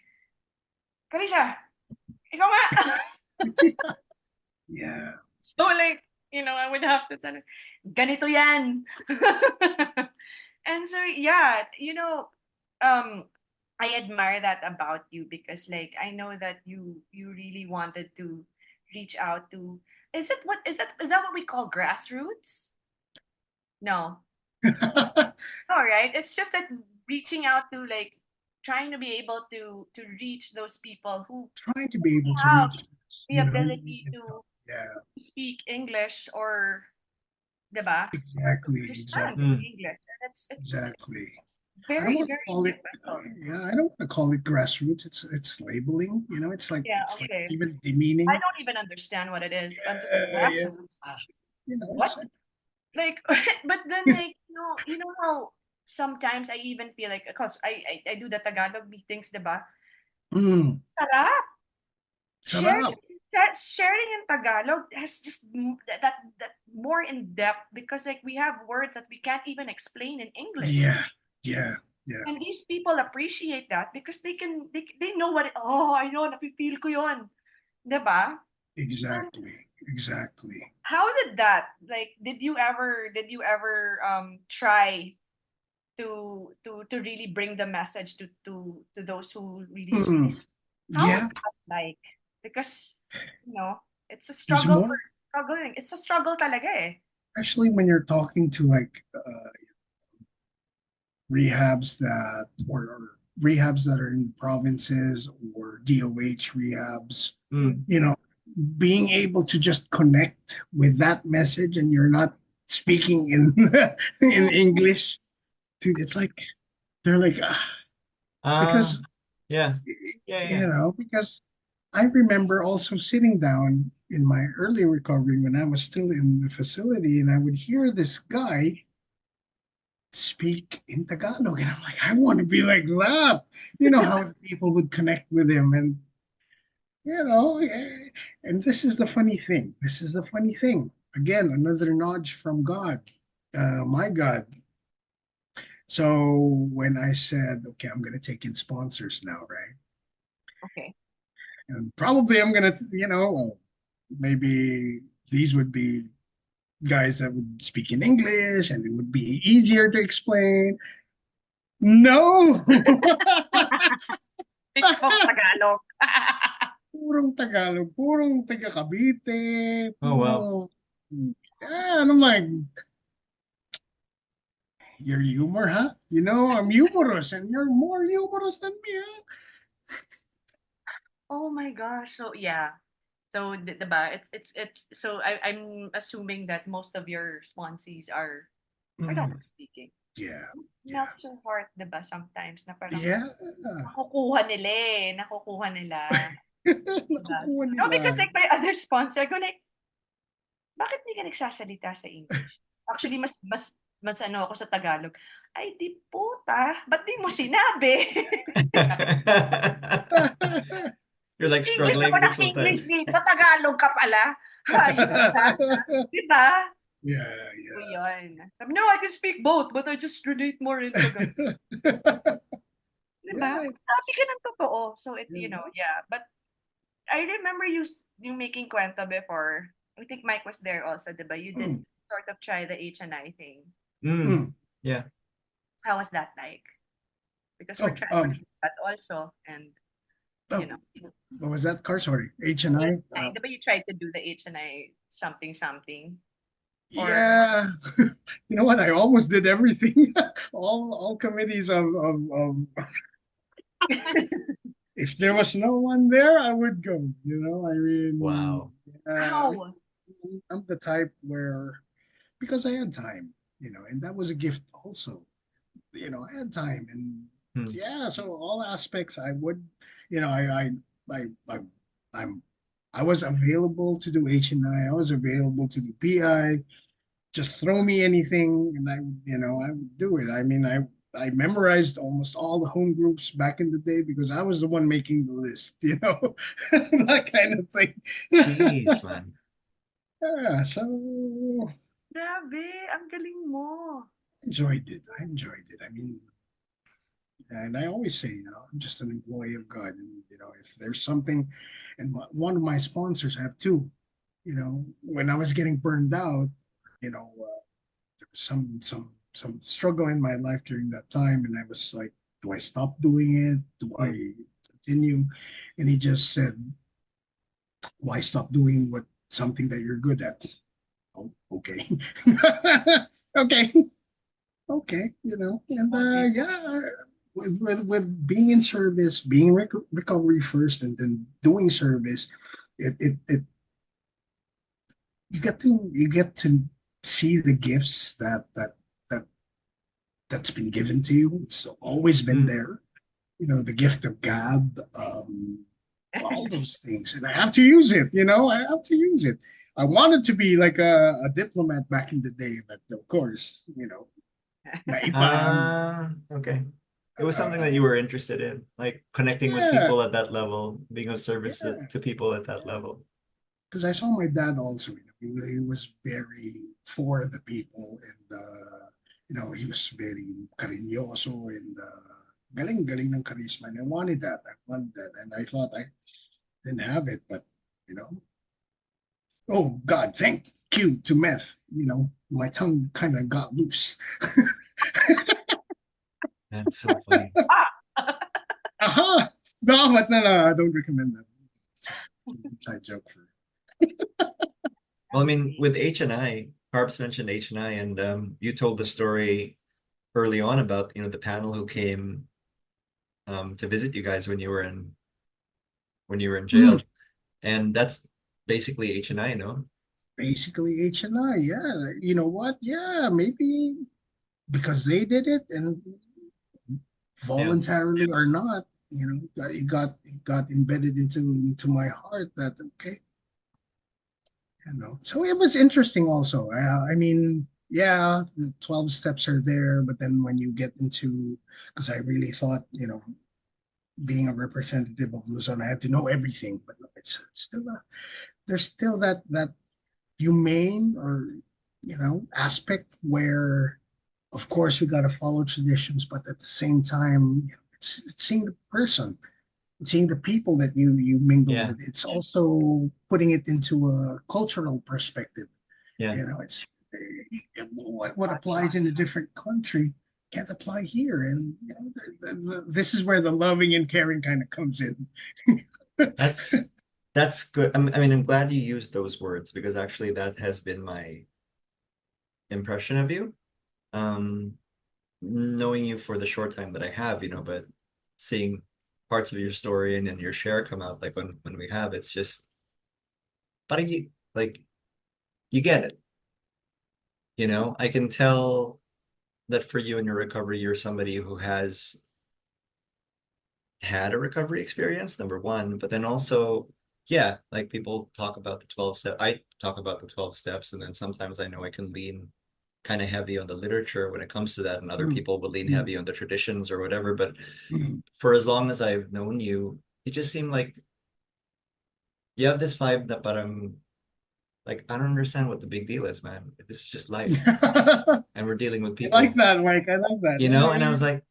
Karisha, ikaw nga.
Yeah.
So like, I would have to tell her, ganito yan. And so yeah, I admire that about you, because like I know that you really wanted to reach out to, is that what we call grassroots? No. All right. It's just that reaching out to, like, trying to be able to reach those people who
Trying to be able to
have
reach,
the ability
and
to
yeah,
speak English, or, 'di ba? Understand
Mm.
English. And it's
exactly. I don't
very,
want to
very
call it,
difficult.
yeah, I don't want to call it grassroots. It's labeling,
Yeah,
it's like
okay.
even
I
demeaning.
don't even understand what it is. I'm just like,
Yeah,
grassroots.
it's
What? Like, but then like, how sometimes I even feel like, because I do the Tagalog meetings, 'di ba?
mm,
Sarap.
sarap.
Sharing in Tagalog has just that more in depth, because like we have words that we can't even explain in English.
Yeah, yeah, yeah,
And these people appreciate that because they know what I know, napipil ko yon, 'di ba? And
exactly, exactly.
how did that, like, did you ever try to really bring the message to those who really
Mm,
struggle? How was
yeah,
that like? Because it's a
there's
struggle for
more,
struggling. It's a struggle talaga eh.
especially when you're talking to like rehabs or rehabs that are in provinces or DOH rehabs,
Mm.
being able to just connect with that message and you're not speaking in in
Mm.
English, dude, it's like they're like
Ah,
because
yeah. Yeah, yeah.
because I remember also sitting down in my early recovery when I was still in the facility, and I would hear this guy speak in Tagalog, and I'm like, I want to be like that. You know how people would connect with him, and and this is the funny thing. This is the funny thing. Again, another nudge from God, my God. So when I said, okay, I'm going to take in sponsors now, right?
Okay.
And probably I'm going to, maybe these would be guys that would speak in English and it would be easier to explain. No,
Tikpong Tagalog.
purong Tagalog, purong taga Cavite,
Oh, wow.
purong, yeah, and I'm like, your humor, huh? I'm humorous and you're more humorous than me, huh?
Oh my gosh. So yeah. So diba, it's so I'm assuming that most of your sponsees are
Mm,
Tagalog speaking.
yeah, yeah,
Not so hard, diba, sometimes na parang
yeah.
nakukuha nila, diba?
Nakukuha
No,
nila.
because like my other sponsor, I go like, bakit di ka nagsasalita sa English? Actually, mas ano ako sa Tagalog. Ay, di puta, ba't di mo sinabi?
You're like
English ako
struggling this whole
English
time.
dito, Tagalog ka pala. Hayop ka. Di ba?
Yeah,
So, yun. Sabi, no, I can speak both, but I just relate more in Tagalog.
yeah.
Di ba?
Yeah.
Sabi ka ng totoo. So,
Yeah.
yeah. But I remember you making kwento before. I think Mike was there also, di ba? You did
Mm,
sort of try the H&I thing.
Mm,
mm.
yeah.
How was that like? Because we're
Oh,
trying to do that also. And,
oh,
you know,
what was that car? Sorry, H&I.
H&I, di ba you tried to do the H&I something something? Or,
Yeah. You know what? I almost did everything. All committees of if there was no one there, I would go. I mean,
Wow.
how?
I'm the type where because I had time, and that was a gift also. I had time and
Hmm.
yeah, so all aspects I would, I I'm I was available to do H&I. I was available to do PI. Just throw me anything and I would do it. I mean, I memorized almost all the home groups back in the day because I was the one making the list, that kind of thing.
Jeez, man.
Yeah, so
Grabe, ang galing mo.
enjoyed it. I enjoyed it. I mean, and I always say, I'm just an employee of God, and if there's something, and one of my sponsors, I have two. When I was getting burned out, there was some struggle in my life during that time, and I was like, do I stop doing it? Do
Hmm.
I continue? And he just said, why stop doing what something that you're good at? Oh, okay, okay, okay, and yeah, with being in service, being recovery first, and then doing service, it you get to see the gifts that that's been given to you. It's always been
Hmm.
there. The gift of gab, all those things, and I have to use it. I have to use it. I wanted to be like a diplomat back in the day, but of course, naipag.
Okay. It was something that you were interested in, like connecting with
Yeah,
people at that level, being of service
yeah.
to people at that level.
Because I saw my dad also. He was very for the people, and he was very cariñoso and galing ng charisma. And I wanted that. I wanted that, and I thought I didn't have it, but you know, oh God, thank you to meth. My tongue kind of got loose.
That's so funny.
Aha! No, but no, I don't recommend that. It's an inside joke for.
Well, I mean, with H&I, Carbs mentioned H&I, and you told the story early on about, the panel who came to visit you guys when you were in jail.
Mm,
And that's basically H&I, no?
basically H&I, yeah. You know what? Yeah, maybe because they did it and
Yeah.
voluntarily or not, it got embedded into my heart that okay, so it was interesting also. I mean, yeah, the 12 steps are there, but then when you get into, because I really thought, being a representative of Luzon, I had to know everything, but no, it's still there's still that humane or aspect where, of course, we got to follow traditions, but at the same time, it's seeing the person, seeing the people that you mingle
Yeah.
with. It's also putting it into a cultural perspective.
Yeah.
It's what applies in a different country can't apply here, and this is where the loving and caring kind of comes in.
That's good. I mean, I'm glad you used those words because actually that has been my impression of you. Um, Knowing you for the short time that I have, but seeing parts of your story and then your share come out like when we have, it's just, but you like you get it. I can tell that for you in your recovery, you're somebody who has had a recovery experience, number one, but then also, yeah, like people talk about the 12 step. I talk about the 12 steps, and then sometimes I know I can lean kind of heavy on the literature when it comes to that, and other
Mm,
people will lean
mm,
heavy on the traditions or whatever. But
mm.
for as long as I've known you, it just seemed like you have this vibe that, but I'm like, I don't understand what the big deal is, man. This is just life,
I
and we're dealing with
like
people,
that, Mike. I like
and I was like,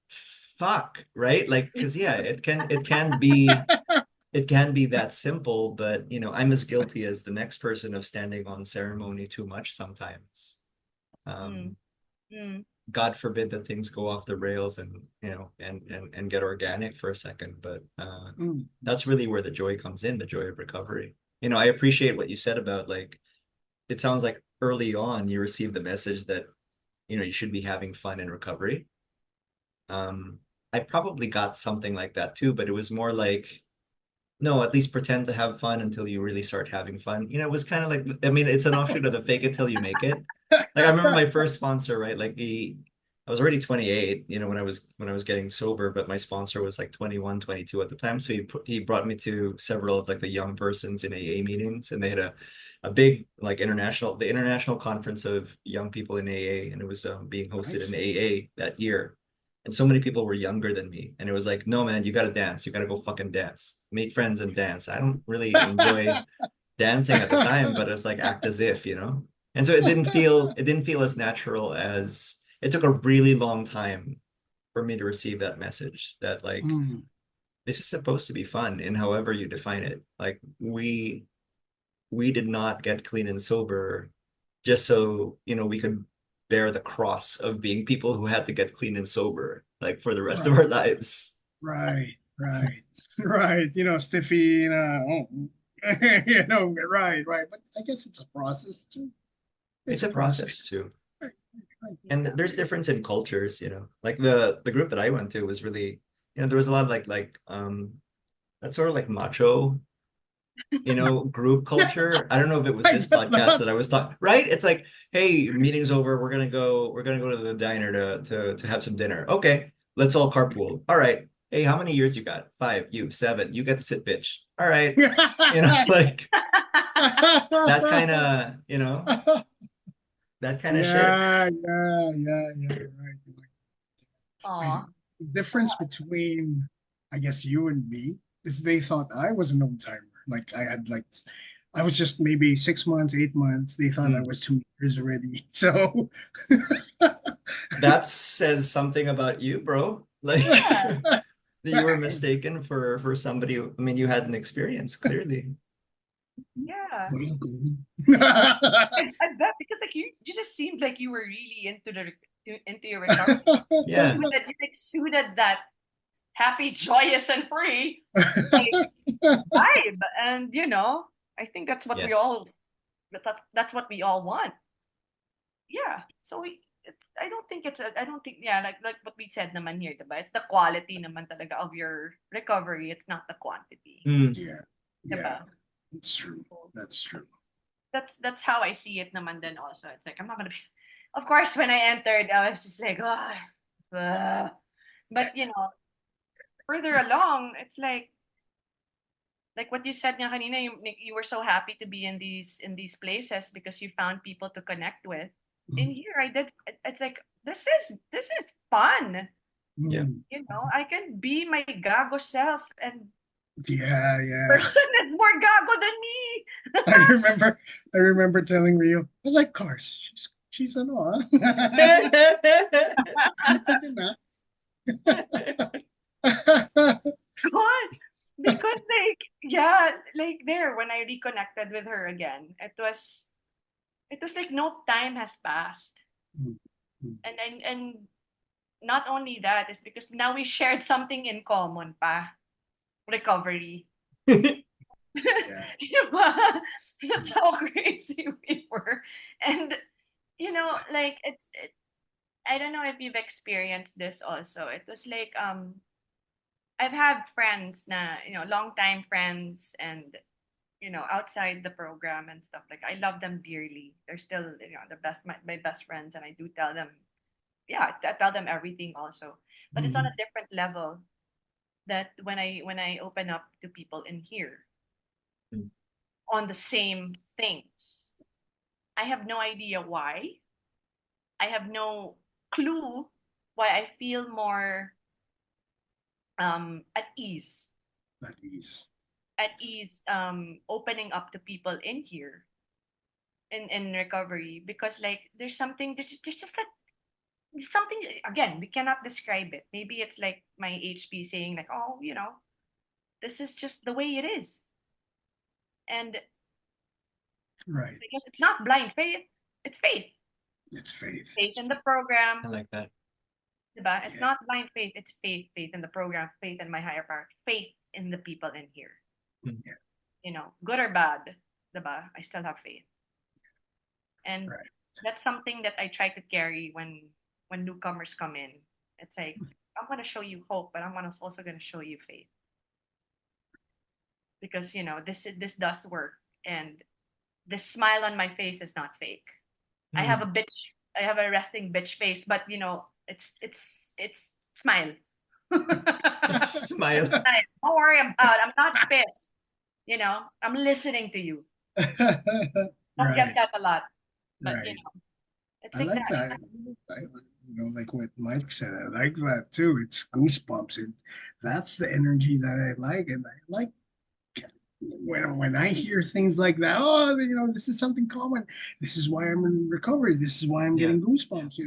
fuck, right? Like, because yeah, it can be that simple, but I'm as guilty as the next person of standing on ceremony too much sometimes.
Mm,
Um,
mm,
God forbid that things go off the rails and and get organic for a second, but
Mm.
that's really where the joy comes in, the joy of recovery. I appreciate what you said about like it sounds like early on you received the message that you should be having fun in recovery. I probably got something like that too, but it was more like no, at least pretend to have fun until you really start having fun. It was kind of like, I mean, it's an offshoot of the fake it till you make it. Like I remember my first sponsor, right? Like I was already 28, when I was getting sober, but my sponsor was like 21, 22 at the time. So he brought me to several of like the young persons in AA meetings, and they had a big like the international conference of young people in AA, and it was being hosted in
Nice.
AA that year. And so many people were younger than me. And it was like, no, man, you got to dance. You got to go fucking dance. Meet friends and dance. I don't really enjoy dancing at the time, but it's like act as if. And so it didn't feel as natural as it took a really long time for me to receive that message that like
Mm.
this is supposed to be fun in however you define it. Like we did not get clean and sober just so we could bear the cross of being people who had to get clean and sober like for the rest of
Right,
our lives.
right, right, right. Stiffy, right. But I guess it's a process too. It's
It's
a
a
process.
process too.
Right, right,
And there's difference in cultures. Like the group that I went to was really, there was a lot of like that sort of like macho, group
yeah.
culture. I don't know if it was
I
this
get
podcast
that.
that I was talking, right? It's like, hey, meeting's over. We're gonna go to the diner to have some dinner. Okay, let's all carpool. All right. Hey, how many years you got? 5, you, 7. You get to sit, bitch. All right. Like that kind of, that kind of shit.
yeah, right. I,
aw.
the difference between, I guess, you and me is they thought I was an old timer. Like I was just maybe 6 months, 8 months. They thought I
Hmm.
was 2 years already. So,
That says something about you, bro. Like
Yeah.
you were mistaken for somebody. I mean, you had an experience, clearly.
Yeah.
welcome.
I bet because like you just seemed like you were really into your recovery.
Yeah.
You exuded that happy, joyous, and free like vibe, and I think that's what we
Yes.
all that's what we all want. Yeah. So I don't think I don't think yeah like what we said naman here, diba? It's the quality naman talaga of your recovery. It's not the quantity,
Mm.
Yeah, yeah,
diba?
it's true. That's true.
That's how I see it naman then also. It's like I'm not gonna be of course when I entered I was just like but further along, it's like what you said nga kanina, you were so happy to be in these places because you found people to connect with. In here, I did. It's like this is fun.
Yeah.
Mm.
You know, I can be my gago self, and
Yeah, yeah.
person is more gago than me.
I remember telling Rio, I like cars. She's ano, ah. Dito din, ah.
Because like yeah, like there when I reconnected with her again, it was like no time has passed.
Mm, mm.
And not only that, it's because now we shared something in common pa. Recovery.
Yeah.
Diba? That's how crazy we were. And like I don't know if you've experienced this also. It was like I've had friends na, longtime friends and outside the program and stuff like I love them dearly. They're still, the best my best friends and I do tell them I tell them everything also. But it's on a different level that when I open up to people in here
Mm.
on the same things. I have no idea why. I have no clue why I feel more at ease
That is.
opening up to people in here in recovery because like there's just that something again we cannot describe it. Maybe it's like my HP saying like, oh, this is just the way it is. And
Right.
because it's not blind faith, it's faith.
It's faith.
Faith in the
I
program,
like that.
diba? It's
Yeah.
not blind faith, it's faith. Faith in the program, faith in my higher power, faith in the people in here.
Mm.
Good or bad, diba? I still have faith. And
Right.
that's something that I try to carry when newcomers come in. It's like I'm gonna show you hope, but also gonna show you faith. Because this does work and the smile on my face is not fake. I have a bitch. I have a resting bitch face, but it's smile.
Smile.
Smile. Don't worry about it. I'm not pissed. I'm listening to you. Don't get
Right.
that a lot, but
Right.
it's
I
like
like
that.
that. Like what Mike said, I like that too. It's goosebumps, and that's the energy that I like. And I like when I hear things like that. Oh, this is something common. This is why I'm in recovery. This is why I'm
Yeah.
getting goosebumps.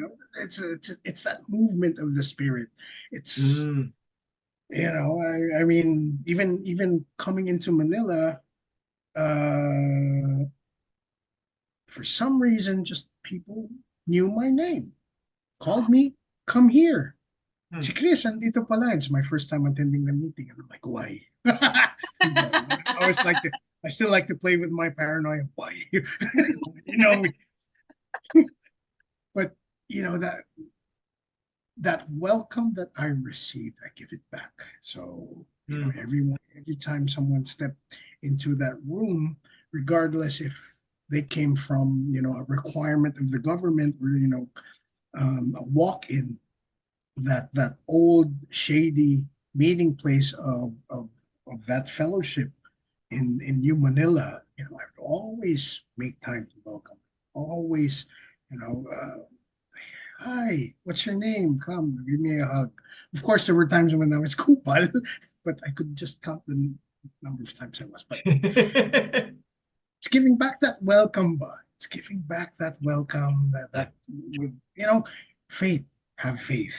It's that movement of the spirit. It's
Mm.
I mean, even coming into Manila, for some reason, just people knew my name, called me, come here.
Hmm.
Si Chris, andito pala. It's my first time attending the meeting. And I'm like, why? I still like to play with my paranoia. Why? you know me. But that welcome that I received, I give it back. So, every time someone stepped into that room, regardless if they came from, a requirement of the government or, a walk-in, that old shady meeting place of that fellowship in New Manila, I would always make time to welcome. Always, hi, what's your name? Come, give me a hug. Of course, there were times when I was kupal, but I could just count the number of times I was. But it's giving back that welcome, it's giving back that welcome that with faith. Have faith.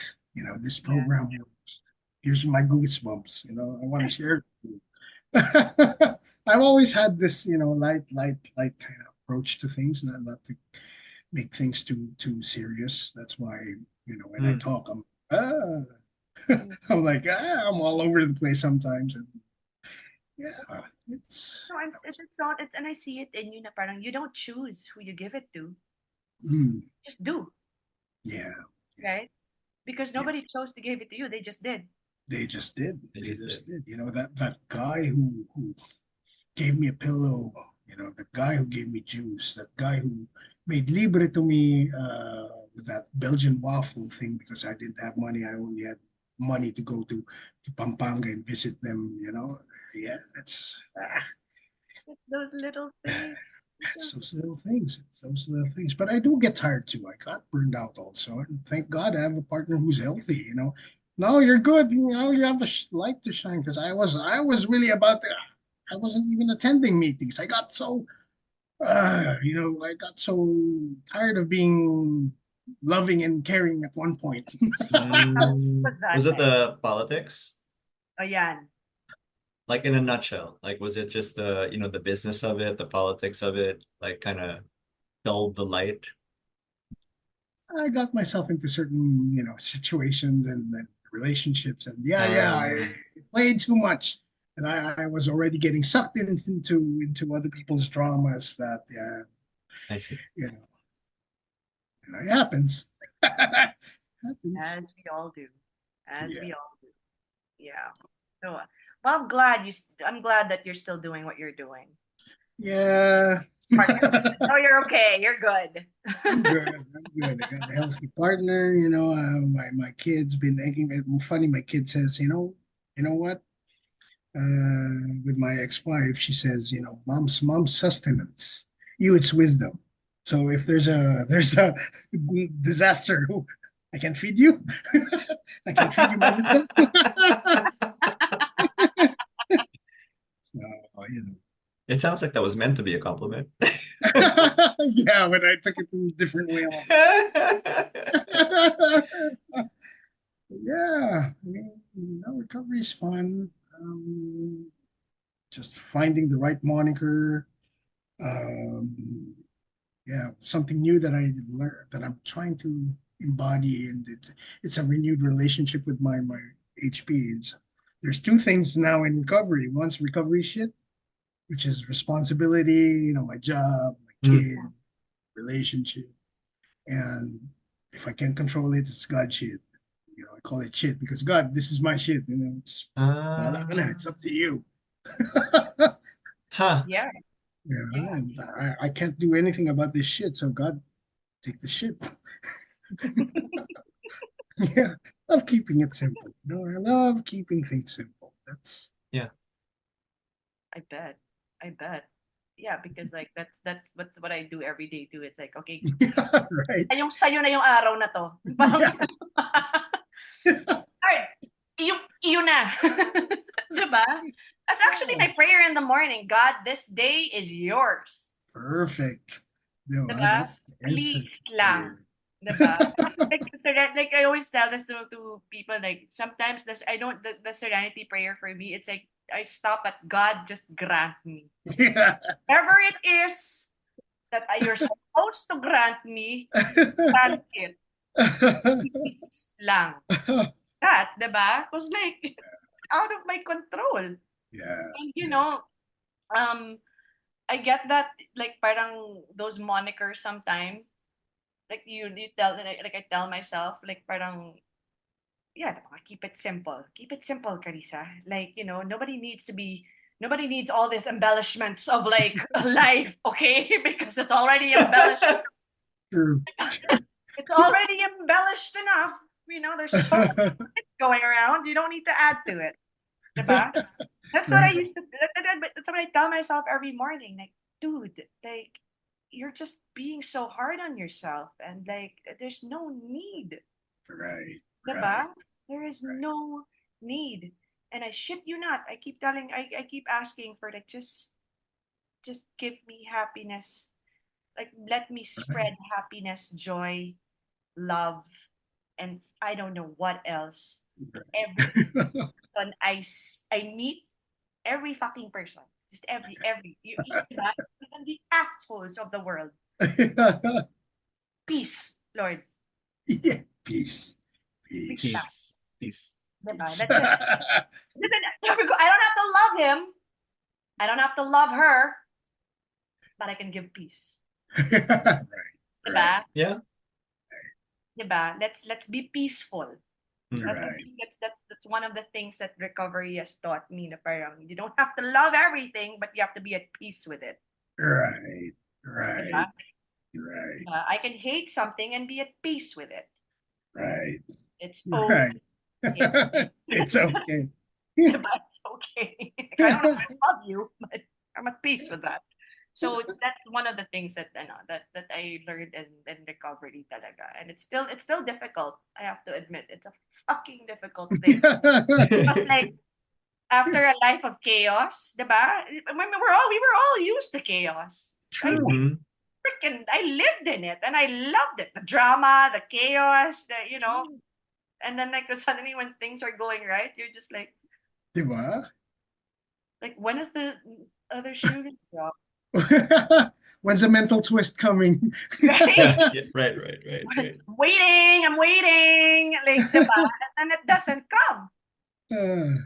This program works. Here's my goosebumps. I want to share it with you. I've always had this, light kind of approach to things, not to make things too serious. That's why, when I talk, I'm like, I'm all over the place sometimes. And yeah, it's
No, it's not. And I see it in you na parang you don't choose who you give it to.
mm,
Just do,
yeah,
right? Because nobody chose to give it to you. They just did.
they just did.
They
They
just
just
did.
did. That guy who gave me a pillow, the guy who gave me juice, that guy who made libre to me with that Belgian waffle thing because I didn't have money. I only had money to go to Pampanga and visit them. Yeah,
Those little things.
it's those little things. It's those little things. But I do get tired too. I got burned out also. And thank God I have a partner who's healthy. No, you're good. You have a light to shine because I was really about to. I wasn't even attending meetings. I got so tired of being loving and caring at one point.
What's that
Was it
like?
the politics?
Ayan.
Like in a nutshell, like was it just the business of it, the politics of it, like kind of dulled the light?
I got myself into certain, situations and relationships, and I played too much, and I was already getting sucked into other people's dramas. That
I see.
it happens. happens.
As we all do. As
Yeah.
we all do. Yeah. So, well, I'm glad that you're still doing what you're doing.
Yeah.
Oh, you're okay. You're good.
I'm good. I got a healthy partner. My kid's been egging. Funny, my kid says, you know what? With my ex-wife, she says, mom's sustenance. It's wisdom. So if there's a disaster, I can feed you. I can feed you my wisdom. So,
It sounds like that was meant to be a compliment.
yeah, but I took it in a different way. Yeah, recovery is fun. Just finding the right moniker. Yeah, something new that I learned that I'm trying to embody, and it's a renewed relationship with my HPs. There's two things now in recovery. One's recovery shit, which is responsibility, my job, my kid, relationship. And if I can't control it, it's God shit. I call it shit because God, this is my shit. It's up to you.
Huh.
Yeah.
And I can't do anything about this shit. So God, take the shit. Yeah, I love keeping it simple. I love keeping things simple. That's
Yeah.
I bet. Yeah, because like that's what I do every day too. It's like, okay,
right.
ay, yung sa'yo na yung araw na to. Parang, alright, iyo na. Diba? That's actually my prayer in the morning. God, this day is yours.
Perfect. No,
Diba?
that's the
Please
essence.
lang. Diba? Like I always tell this to people, like sometimes the serenity prayer for me, it's like I stop at God, just grant me.
Yeah.
Whatever it is that you're supposed to grant me, grant it. Please lang. That, diba? Was like out of my control.
Yeah.
And I get that, like parang those monikers sometimes. Like you tell, like I tell myself, like parang, yeah, keep it simple. Keep it simple, Carissa. Like, nobody needs all these embellishments of like life, okay? Because it's already embellished.
True.
It's already embellished enough. There's so much going around. You don't need to add to it. Diba? That's what I
Right.
used to. That's what I tell myself every morning. Like, dude, like, you're just being so hard on yourself, and like, there's no need.
Right.
Diba?
Right.
There is no need. And I shit you not. I keep asking for like, just give me happiness. Like, let me spread happiness, joy, love, and I don't know what else. Every person I meet, every fucking person, just every diba? Even the assholes of the world. Peace, Lord.
Yeah. Peace.
Peace.
Peace. Peace.
Diba?
Peace.
That's just listen, here we go. I don't have to love him. I don't have to love her, but I can give peace.
Right.
Diba?
Yeah.
Diba? Let's be peaceful. I
Right.
think that's one of the things that recovery has taught me. Na parang you don't have to love everything, but you have to be at peace with it.
Right. Right.
Diba?
Right.
I can hate something and be at peace with it.
Right.
It's
Right. It's okay.
It's okay. I don't know if I love you, but I'm at peace with that. So that's one of the things that that I learned in recovery talaga. And it's still difficult. I have to admit, it's a fucking difficult thing. Because like after a life of chaos, diba? I mean, we were all used to chaos. Right?
True.
Mhm.
Freaking I lived in it and I loved it. The drama, the chaos, and then like suddenly when things are going right, you're just
Diba?
like when is the other shoe gonna drop?
When's the mental twist coming?
Right?
Yeah, right, right.
I'm waiting, like the and then it doesn't come.
Uh,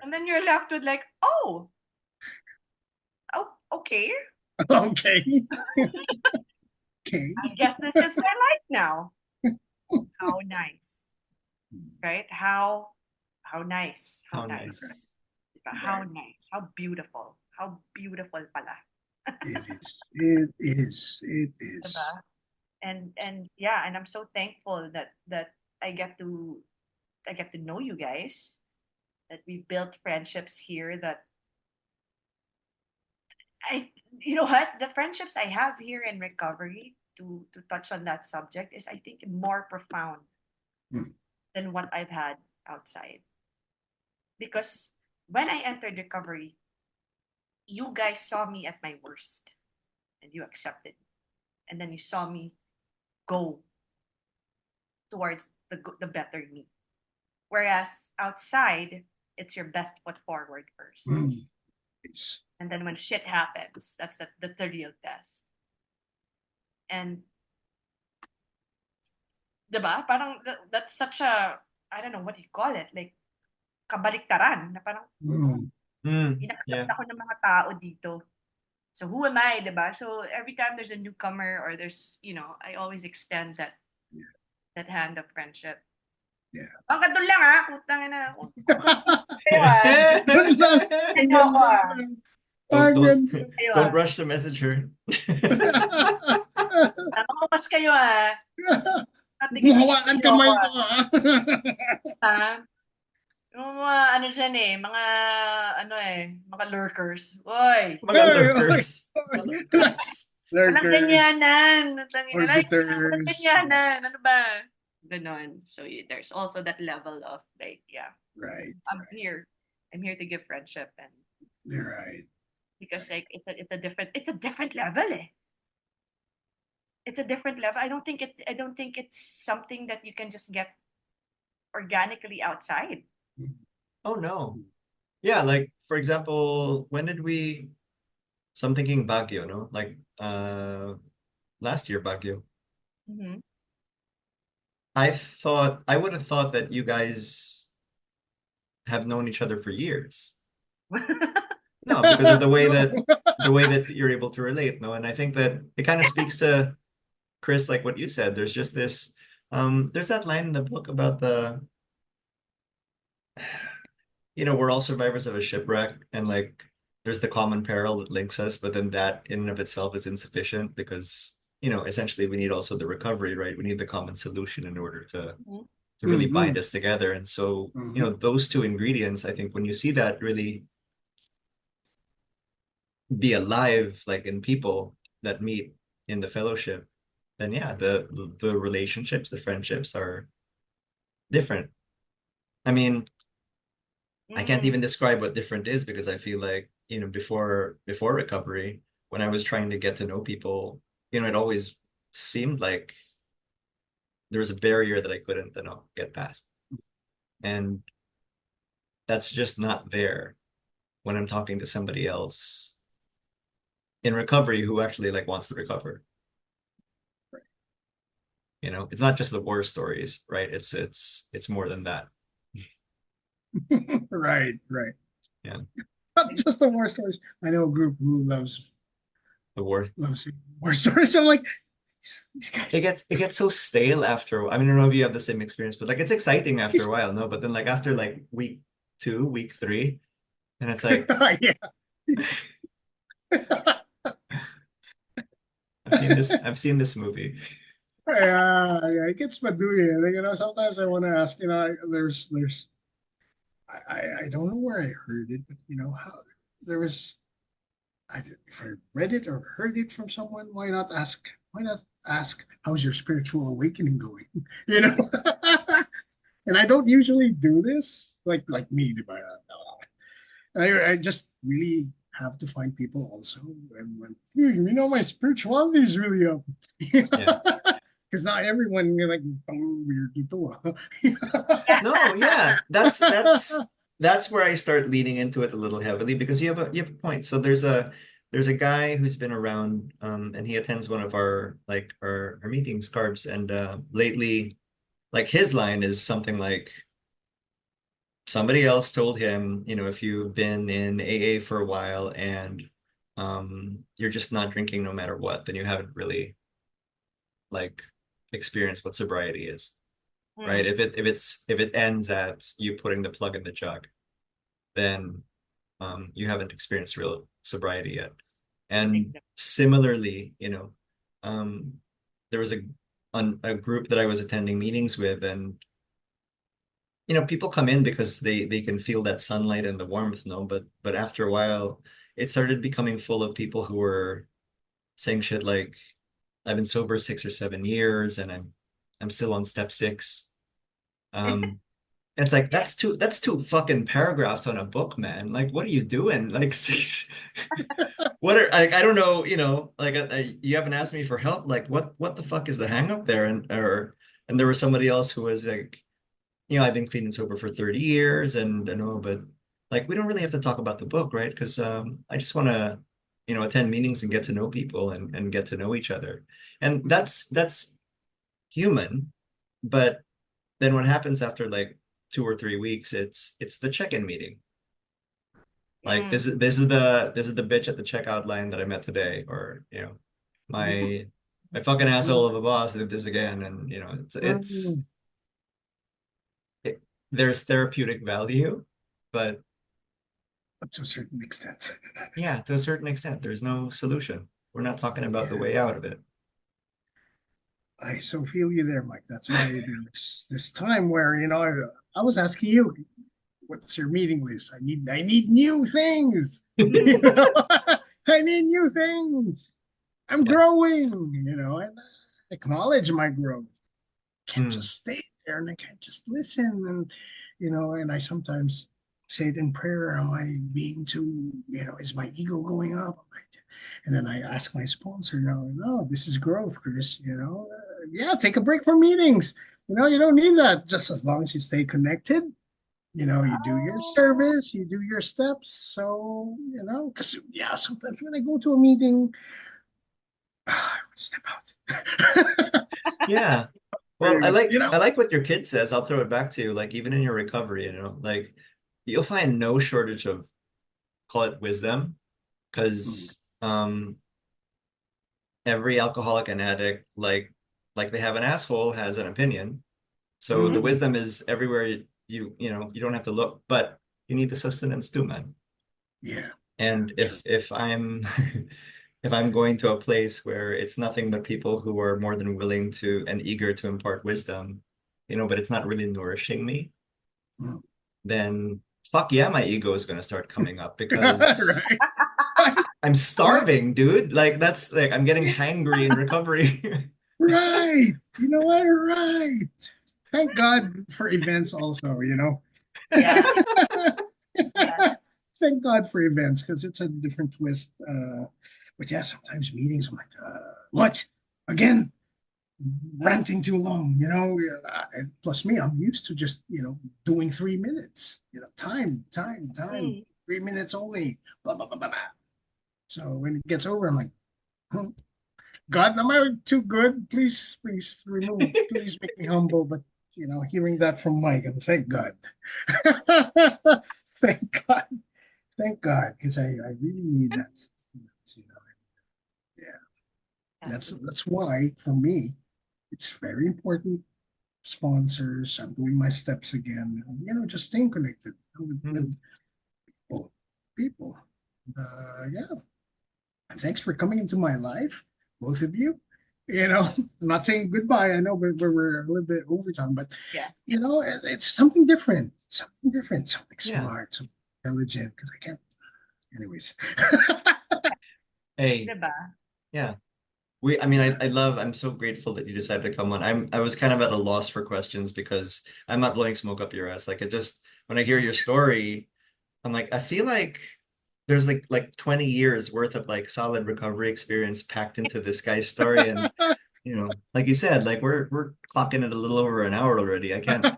And then you're left with like, oh, okay.
okay. Okay.
I guess this is my life now. How nice. Right? How nice. How
How
nice.
nice.
Diba? How nice. How beautiful. How beautiful pala.
It is. It is. It is.
Diba? And yeah, and I'm so thankful that I get to know you guys, that we built friendships here that you know what, the friendships I have here in recovery, to touch on that subject, is I think more profound
Mm.
than what I've had outside. Because when I entered recovery, you guys saw me at my worst and you accepted me. And then you saw me go towards the better me. Whereas outside, it's your best foot forward first.
Mm. Yes.
And then when shit happens, that's the real test. And diba? Parang that's such a, I don't know what you call it, like kabaliktaran na parang
Mm.
Yeah.
inaccept ako ng mga tao dito. So who am I, diba? So every time there's a newcomer or there's, I always extend that hand of friendship.
Yeah.
Hanggang doon lang ha, putang ina. Kayo Ano ako
Don't don't
Kayo
don't rush to message her.
Nakakupas kayo
Hawakan kamay ko.
Ha? Yung mga ano dyan mga mga lurkers. Oy!
Mga lurkers. Mga lurkers.
Walang
Lurkers.
ganyanan. Walang
Orbiters.
ganyanan. Ano ba? Ganon. So there's also that level of like, yeah,
Right.
I'm here. I'm here to give friendship, and
You're right.
because like it's a different level It's a different level. I don't think it's something that you can just get organically outside.
Oh no. Yeah, like for example, when did we so I'm thinking Baguio, no? Like last year Baguio.
Mm-hmm.
I would have thought that you guys have known each other for years. No, because of the way that you're able to relate, no? And I think that it kind of speaks to Chris, like what you said. There's just this there's that line in the book about we're all survivors of a shipwreck, and like there's the common peril that links us, but then that in and of itself is insufficient because essentially we need also the recovery, right? We need the common solution in order to really bind us together. And so those two ingredients, I think when you see that really be alive, like in people that meet in the fellowship, then yeah, the relationships, the friendships are different. I mean, I can't even describe what different is, because I feel like, before recovery, when I was trying to get to know people, it always seemed like there was a barrier that I couldn't, get past. And that's just not there when I'm talking to somebody else in recovery who actually like wants to recover. It's not just the war stories, right? It's more than that.
Right.
Yeah.
Not just the war stories. I know a group who loves
The war.
war stories. I'm like, these guys.
It gets so stale after. I mean, I don't know if you have the same experience, but like it's exciting after a while, no? But then like after like week 2, week 3, and it's like
Yeah.
I've seen this movie.
Yeah, it gets maduya. You know, sometimes I want to ask, I don't know where I heard it, but how there was, if I read it or heard it from someone, why not ask, how's your spiritual awakening going? You know, and I don't usually do this, like me, di ba? I just really have to find people also, and my spirituality is really up.
Yeah.
Because not everyone you're like, oh, weird ito, ah."
No, yeah. That's where I start leaning into it a little heavily because you have a point. So there's a guy who's been around and he attends one of our like our meetings, Carbs, and lately like his line is something like somebody else told him, if you've been in AA for a while and you're just not drinking no matter what, then you haven't really like experienced what sobriety is, right?
Mm,
If it ends at you putting the plug in the jug, then you haven't experienced real sobriety yet. And
exactly.
similarly, there was a group that I was attending meetings with, and people come in because they can feel that sunlight and the warmth, no, but after a while, it started becoming full of people who were saying shit like, "I've been sober 6 or 7 years, and I'm still on step 6." Um, and it's like
Yeah.
that's two fucking paragraphs on a book, man. Like, what are you doing? Like six. What are like I don't know, like you haven't asked me for help. Like, what the fuck is the hang up there? And there was somebody else who was like, I've been clean and sober for 30 years, and I know, but like we don't really have to talk about the book, right? Because I just want to, attend meetings and get to know people and get to know each other. And that's human, but then what happens after like 2 or 3 weeks, it's the check-in meeting. Like
Mm,
this is the bitch at the checkout line that I met today, or my my fucking asshole of a boss did this again, and it, there's therapeutic value, but
Up to a certain extent.
yeah, to a certain extent, there's no solution. We're not talking about the
Yeah,
way out of it.
I so feel you there, Mike. That's why there's this time where I was asking you, what's your meeting list? I need new things. You
mm,
know, I need new things. I'm
Yeah.
growing. And I acknowledge my growth. Can't
Hmm.
just stay there and I can't just listen. And I sometimes say it in prayer. Am I being too, is my ego going up? And then I ask my sponsor, no, this is growth, Chris. Yeah, take a break from meetings. You don't need that. Just as long as you stay connected, you do your
oh,
service, you do your steps. So, because, yeah, sometimes when I go to a meeting, I would step out.
Yeah. Well, I
Really,
like I like what your kid says. I'll throw it back to you. Like even in your recovery, like you'll find no shortage of call it wisdom,
mm,
because every alcoholic and addict, like they have an asshole, has an opinion. So the
mm,
mm,
wisdom is everywhere you don't have to look, but you need the sustenance too, man.
yeah, yeah,
And
true.
if I'm if I'm going to a place where it's nothing but people who are more than willing to and eager to impart wisdom, but it's not really nourishing me,
Mm.
then fuck yeah, my ego is gonna start coming up because
Right. Right.
I'm
Right.
starving, dude. Like that's like I'm getting hangry in recovery.
Right. You know what? Right. Thank God for events also.
yes, yes.
Thank God for events because it's a different twist. But yeah, sometimes meetings, I'm like, what? Again? Ranting too long, and plus me, I'm used to just, doing 3 minutes, time,
Mm.
3 minutes only, blah, blah, blah, blah, blah. So when it gets over, I'm like, God, am I too good? Please remove. Please make me humble. But hearing that from Mike, and thank God, thank God, thank God, because I really need that. You know, yeah,
Yes.
that's why for me it's very important. Sponsors, I'm doing my steps again. Just staying connected with
Hmm.
people. People. Yeah. And thanks for coming into my life, both of you. I'm not saying goodbye. I know we're a little bit overtime, but
Yeah.
it's something different, something
Yeah.
smart, something intelligent. Because I can't, anyways.
Hey,
Diba?
yeah. I'm so grateful that you decided to come on. I was kind of at a loss for questions because I'm not blowing smoke up your ass. Like when I hear your story, I'm like, I feel like there's like 20 years worth of like solid recovery experience packed into this guy's story. And like you said, like we're clocking it a little over an hour already. I can't come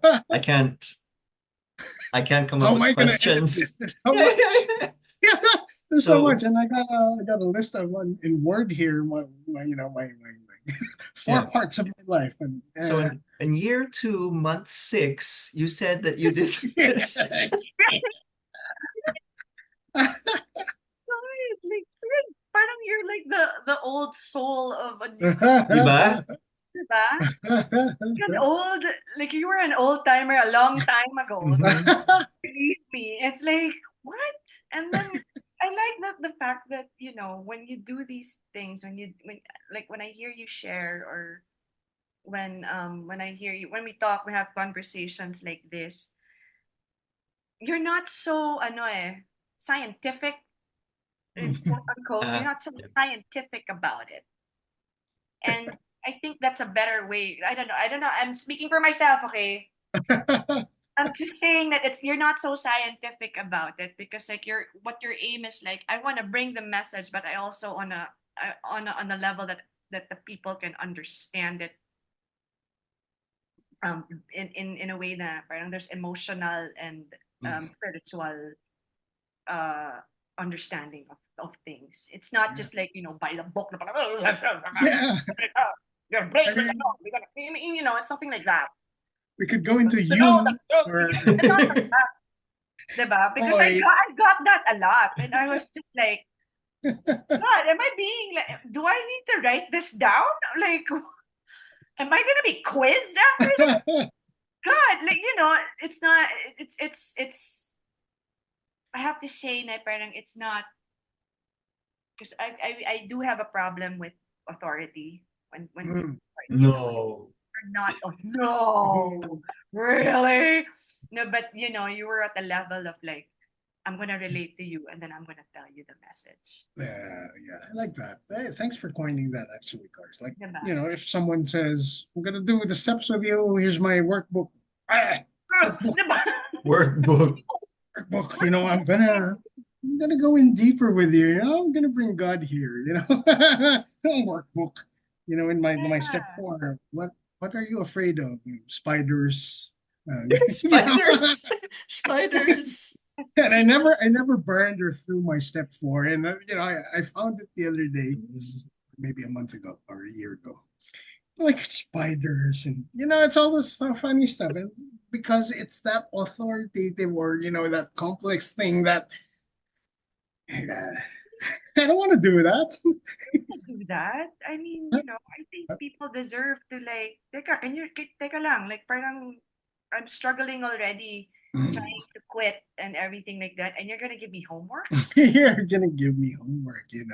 up
How am
with
I gonna edit
questions.
this? There's so
Yeah,
much. Yeah, there's so much,
so
and I got a list of one in Word here. My four
yeah.
parts of my life, and
So in year two, month six, you said that you did this.
Right, like, parang you're like the old soul of a new,
Diba?
diba? You're an old, like you were an old timer a long time ago.
Mhm.
Believe me, it's like what? And then I like the fact that when you do these things, when I hear you share, or when I hear you, when we talk, we have conversations like this. You're not so scientific, quote unquote. You're
Uh,
not so
yeah.
scientific about it, and I think that's a better way. I don't know. I don't know. I'm speaking for myself, okay? I'm just saying that you're not so scientific about it, because like what your aim is, like, I want to bring the message, but I also on a level that the people can understand it, in a way that parang there's emotional and spiritual uh understanding of things. It's not just like, by the book.
Yeah,
Your brain
I
will
mean,
know. It's something like that.
we could go into
To know
Jung or
it's not like that, diba? Because I
boy.
got I got that a lot, and I was just like, God, am I being like? Do I need to write this down? Like, am I gonna be quizzed after this? God, like, it's not. It's. I have to say, na parang it's not, because I do have a problem with authority when people
Mm.
No.
are not. Oh no, really? No, but you were at the level of like, I'm gonna relate to you, and then I'm gonna tell you the message.
Yeah, I like that. Hey, thanks for coining that, actually, Cars. Like,
Diba?
if someone says, I'm gonna do the steps with you, here's my workbook. Ah, workbook,
Diba?
Workbook.
workbook. I'm gonna go in deeper with you. I'm gonna bring God here. Workbook. In my step
Yeah.
4, what are you afraid of? Spiders. You know.
Spiders. Spiders.
And I never burned or through my step 4. And I found it the other day, maybe a month ago or a year ago. Like spiders, and it's all this funny stuff, and because it's that authoritative, or that complex thing that I don't want to do that.
Do that. I mean, I think people deserve to, like, teka lang, like, parang I'm struggling already trying to quit and everything like that, and you're gonna give me homework?
You're gonna give me homework,
A
give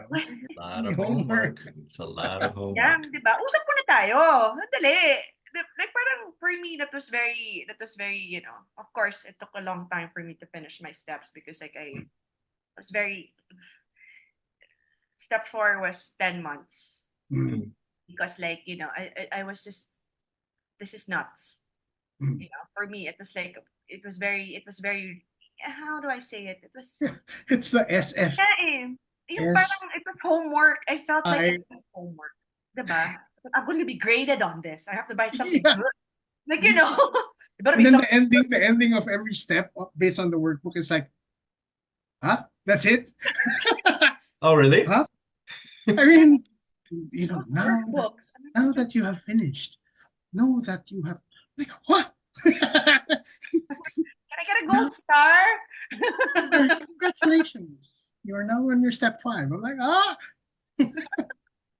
lot
me
of
homework.
homework. It's a lot of homework.
Yan, 'di ba? Usap muna tayo. Dali. Like, parang for me, that was very, of course, it took a long time for me to finish my steps, because like I was very, step 4 was 10 months,
Mm,
because like, I was just, this is nuts.
mm.
For me, it was very, how do I say it? It was,
It's the SF.
yeah, yung
S
parang it was homework. I felt like it
I
was homework. Diba? I'm going to be graded on this. I have to write something
Yeah.
good. Like, it better
And
be
then
something.
the ending of every step, based on the workbook, is like, huh? That's it?
Oh, really?
Huh? I mean, now that
Workbooks. And I'm
now
just like,
that you have finished, know that you have, like, what?
can I get a
Now,
gold star?
congratulations. You're now on your step 5. I'm like,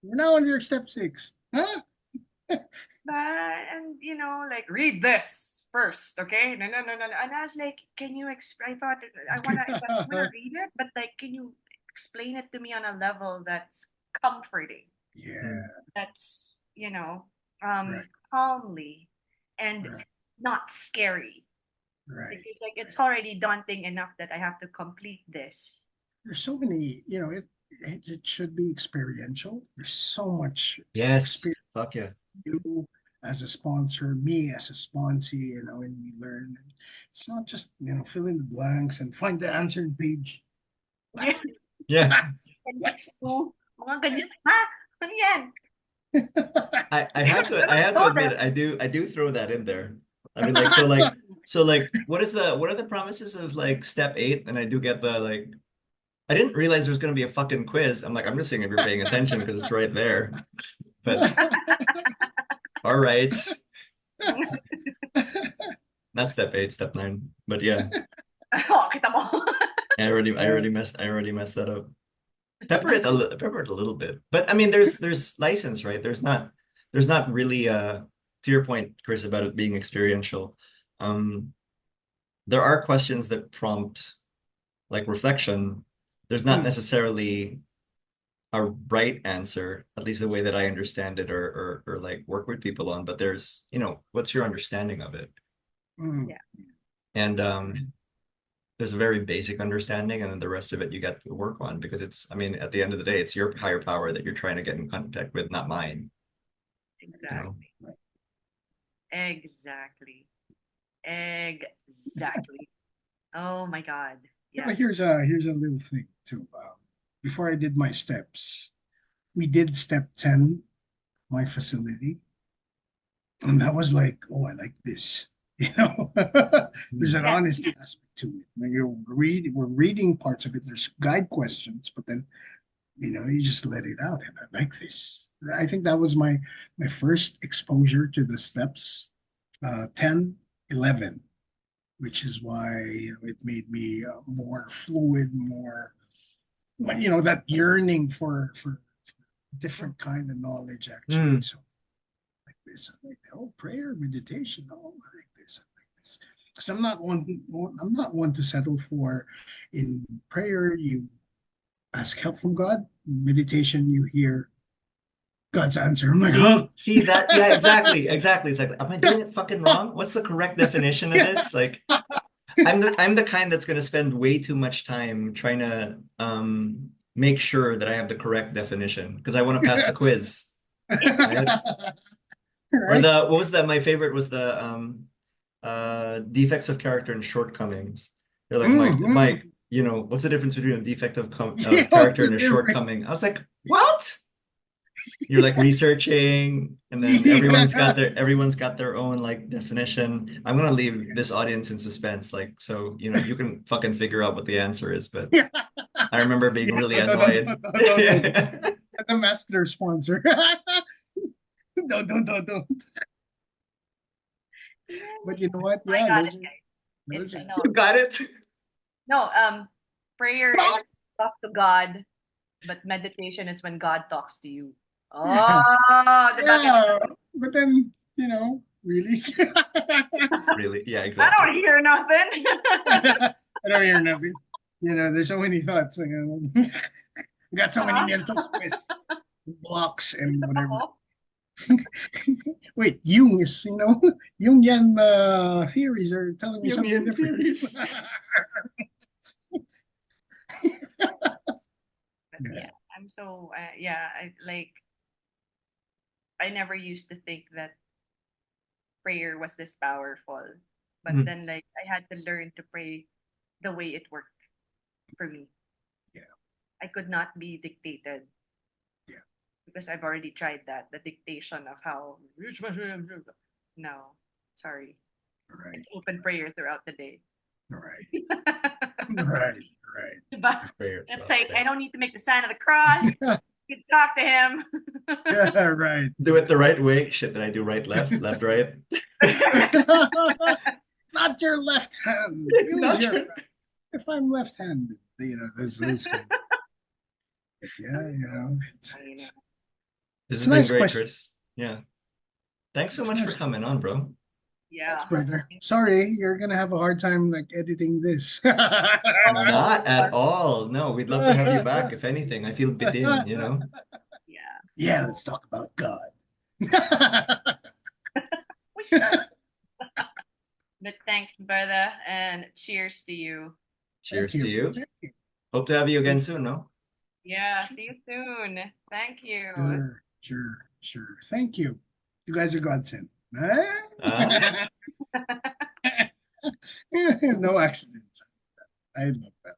you're now on your step 6. Huh?
And like, read this first, okay? No, no, no, no, no. And I was like, can you I thought I wanna read it, but like, can you explain it to me on a level that's comforting?
Yeah.
Mm.
That's you know,
Right.
calmly and
Right.
not scary.
Right.
Because like it's already daunting enough that I have to complete this.
There's so many, it should be experiential. There's so much
Yes.
experience
Fuck yeah.
you as a sponsor, me as a sponsee, and we learn. It's not just, fill in the blanks and find the answer page. What?
Yeah.
And next to, mga ganyan, ha? Ano yan?
I had to admit I do throw that in there. I mean like what are the promises of like step 8? And I do get the like I didn't realize there was gonna be a fucking quiz. I'm like, I'm just saying if you're paying attention because it's right there. But all right. Not step 8, step 9. But yeah,
Oh, kita mo.
I already messed that up. Pepper it a little bit. But I mean there's license, right? There's not really to your point, Chris, about it being experiential. There are questions that prompt like reflection. There's not necessarily a right answer, at least the way that I understand it or like work with people on, but there's, what's your understanding of it?
Mm.
Yeah.
And there's a very basic understanding, and then the rest of it you get to work on because it's, I mean, at the end of the day, it's your higher power that you're trying to get in contact with, not mine.
Exactly. Exactly. Exactly. Oh my God.
Yeah,
Yeah.
but here's a little thing too. Before I did my steps, we did step 10, my facility, and that was like, oh, I like this. There's an
Yeah.
honesty aspect to it. When we're reading parts of it. There's guide questions, but then you just let it out, and I like this. I think that was my first exposure to the steps, 10, 11, which is why it made me more fluid, more that yearning for different kind of knowledge actually. So like this, I like prayer, meditation. Oh, I like this. I like this. Because I'm not one to settle for. In prayer, you ask help from God. In meditation, you hear God's answer. I'm like, huh?
See that? Yeah, exactly. It's like, am I doing it fucking wrong? What's the correct definition of this? Like, I'm the kind that's gonna spend way too much time trying to make sure that I have the correct definition because I want to pass the quiz. Right? Or what was that? My favorite was the defects of character and shortcomings. They're like, Mike, what's the difference between a defect of character and a shortcoming? I was like, what? You're like researching, and then everyone's got their own like definition. I'm gonna leave this audience in suspense, like so you can fucking figure out what the answer is. But I remember being really annoyed.
The master sponsor. Don't. But you know what?
I
Yeah,
got
those
it,
are,
guys.
those are,
You got it?
No, prayer is talk to God, but meditation is when God talks to you. Oh, diba?
yeah, but then really,
Really? Yeah,
I
exactly.
don't hear nothing.
I don't hear nothing. There's so many thoughts. Got so many mental twists, blocks, and whatever. Wait, Jung is, Jungian theories are telling me something
Jungian
different.
theories.
But yeah, I'm so I never used to think that prayer was this powerful, but
Mhm.
then like I had to learn to pray the way it worked for me.
Yeah.
I could not be dictated.
Yeah.
Because I've already tried that, the dictation of how no, sorry.
Right,
It's open prayer throughout the day.
right, right.
Diba?
Prayer.
It's like I don't need to make the sign of the cross. You can talk to him.
Yeah, right.
Do it the right way. Shit, did I do right, left, left, right?
Not your left hand.
Not
Use
your-
If I'm left-handed, those kind. But yeah,
This
it's
has
a
been
nice
great,
question.
Chris. Yeah. Thanks so
It's
much
nice.
for coming on, bro.
Yeah.
brother. Sorry, you're gonna have a hard time like editing this.
Not at all. No, we'd love to have you back. If anything, I feel bidin,
Yeah.
Yeah, let's talk about God.
We should. But thanks, brother, and cheers to you.
Cheers
Thank
to you.
Thank you.
Hope to have you again soon, no?
Yeah, see you soon. Thank you.
Sure. Thank you. You guys are godsend. No accidents. I love that.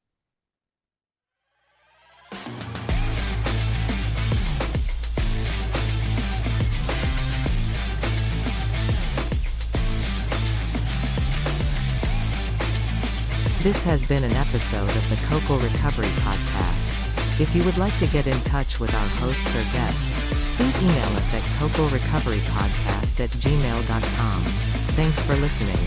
This has been an episode of the Coco Recovery Podcast. If you would like to get in touch with our hosts or guests, please email us at cocorecoverypodcast@gmail.com. Thanks for listening.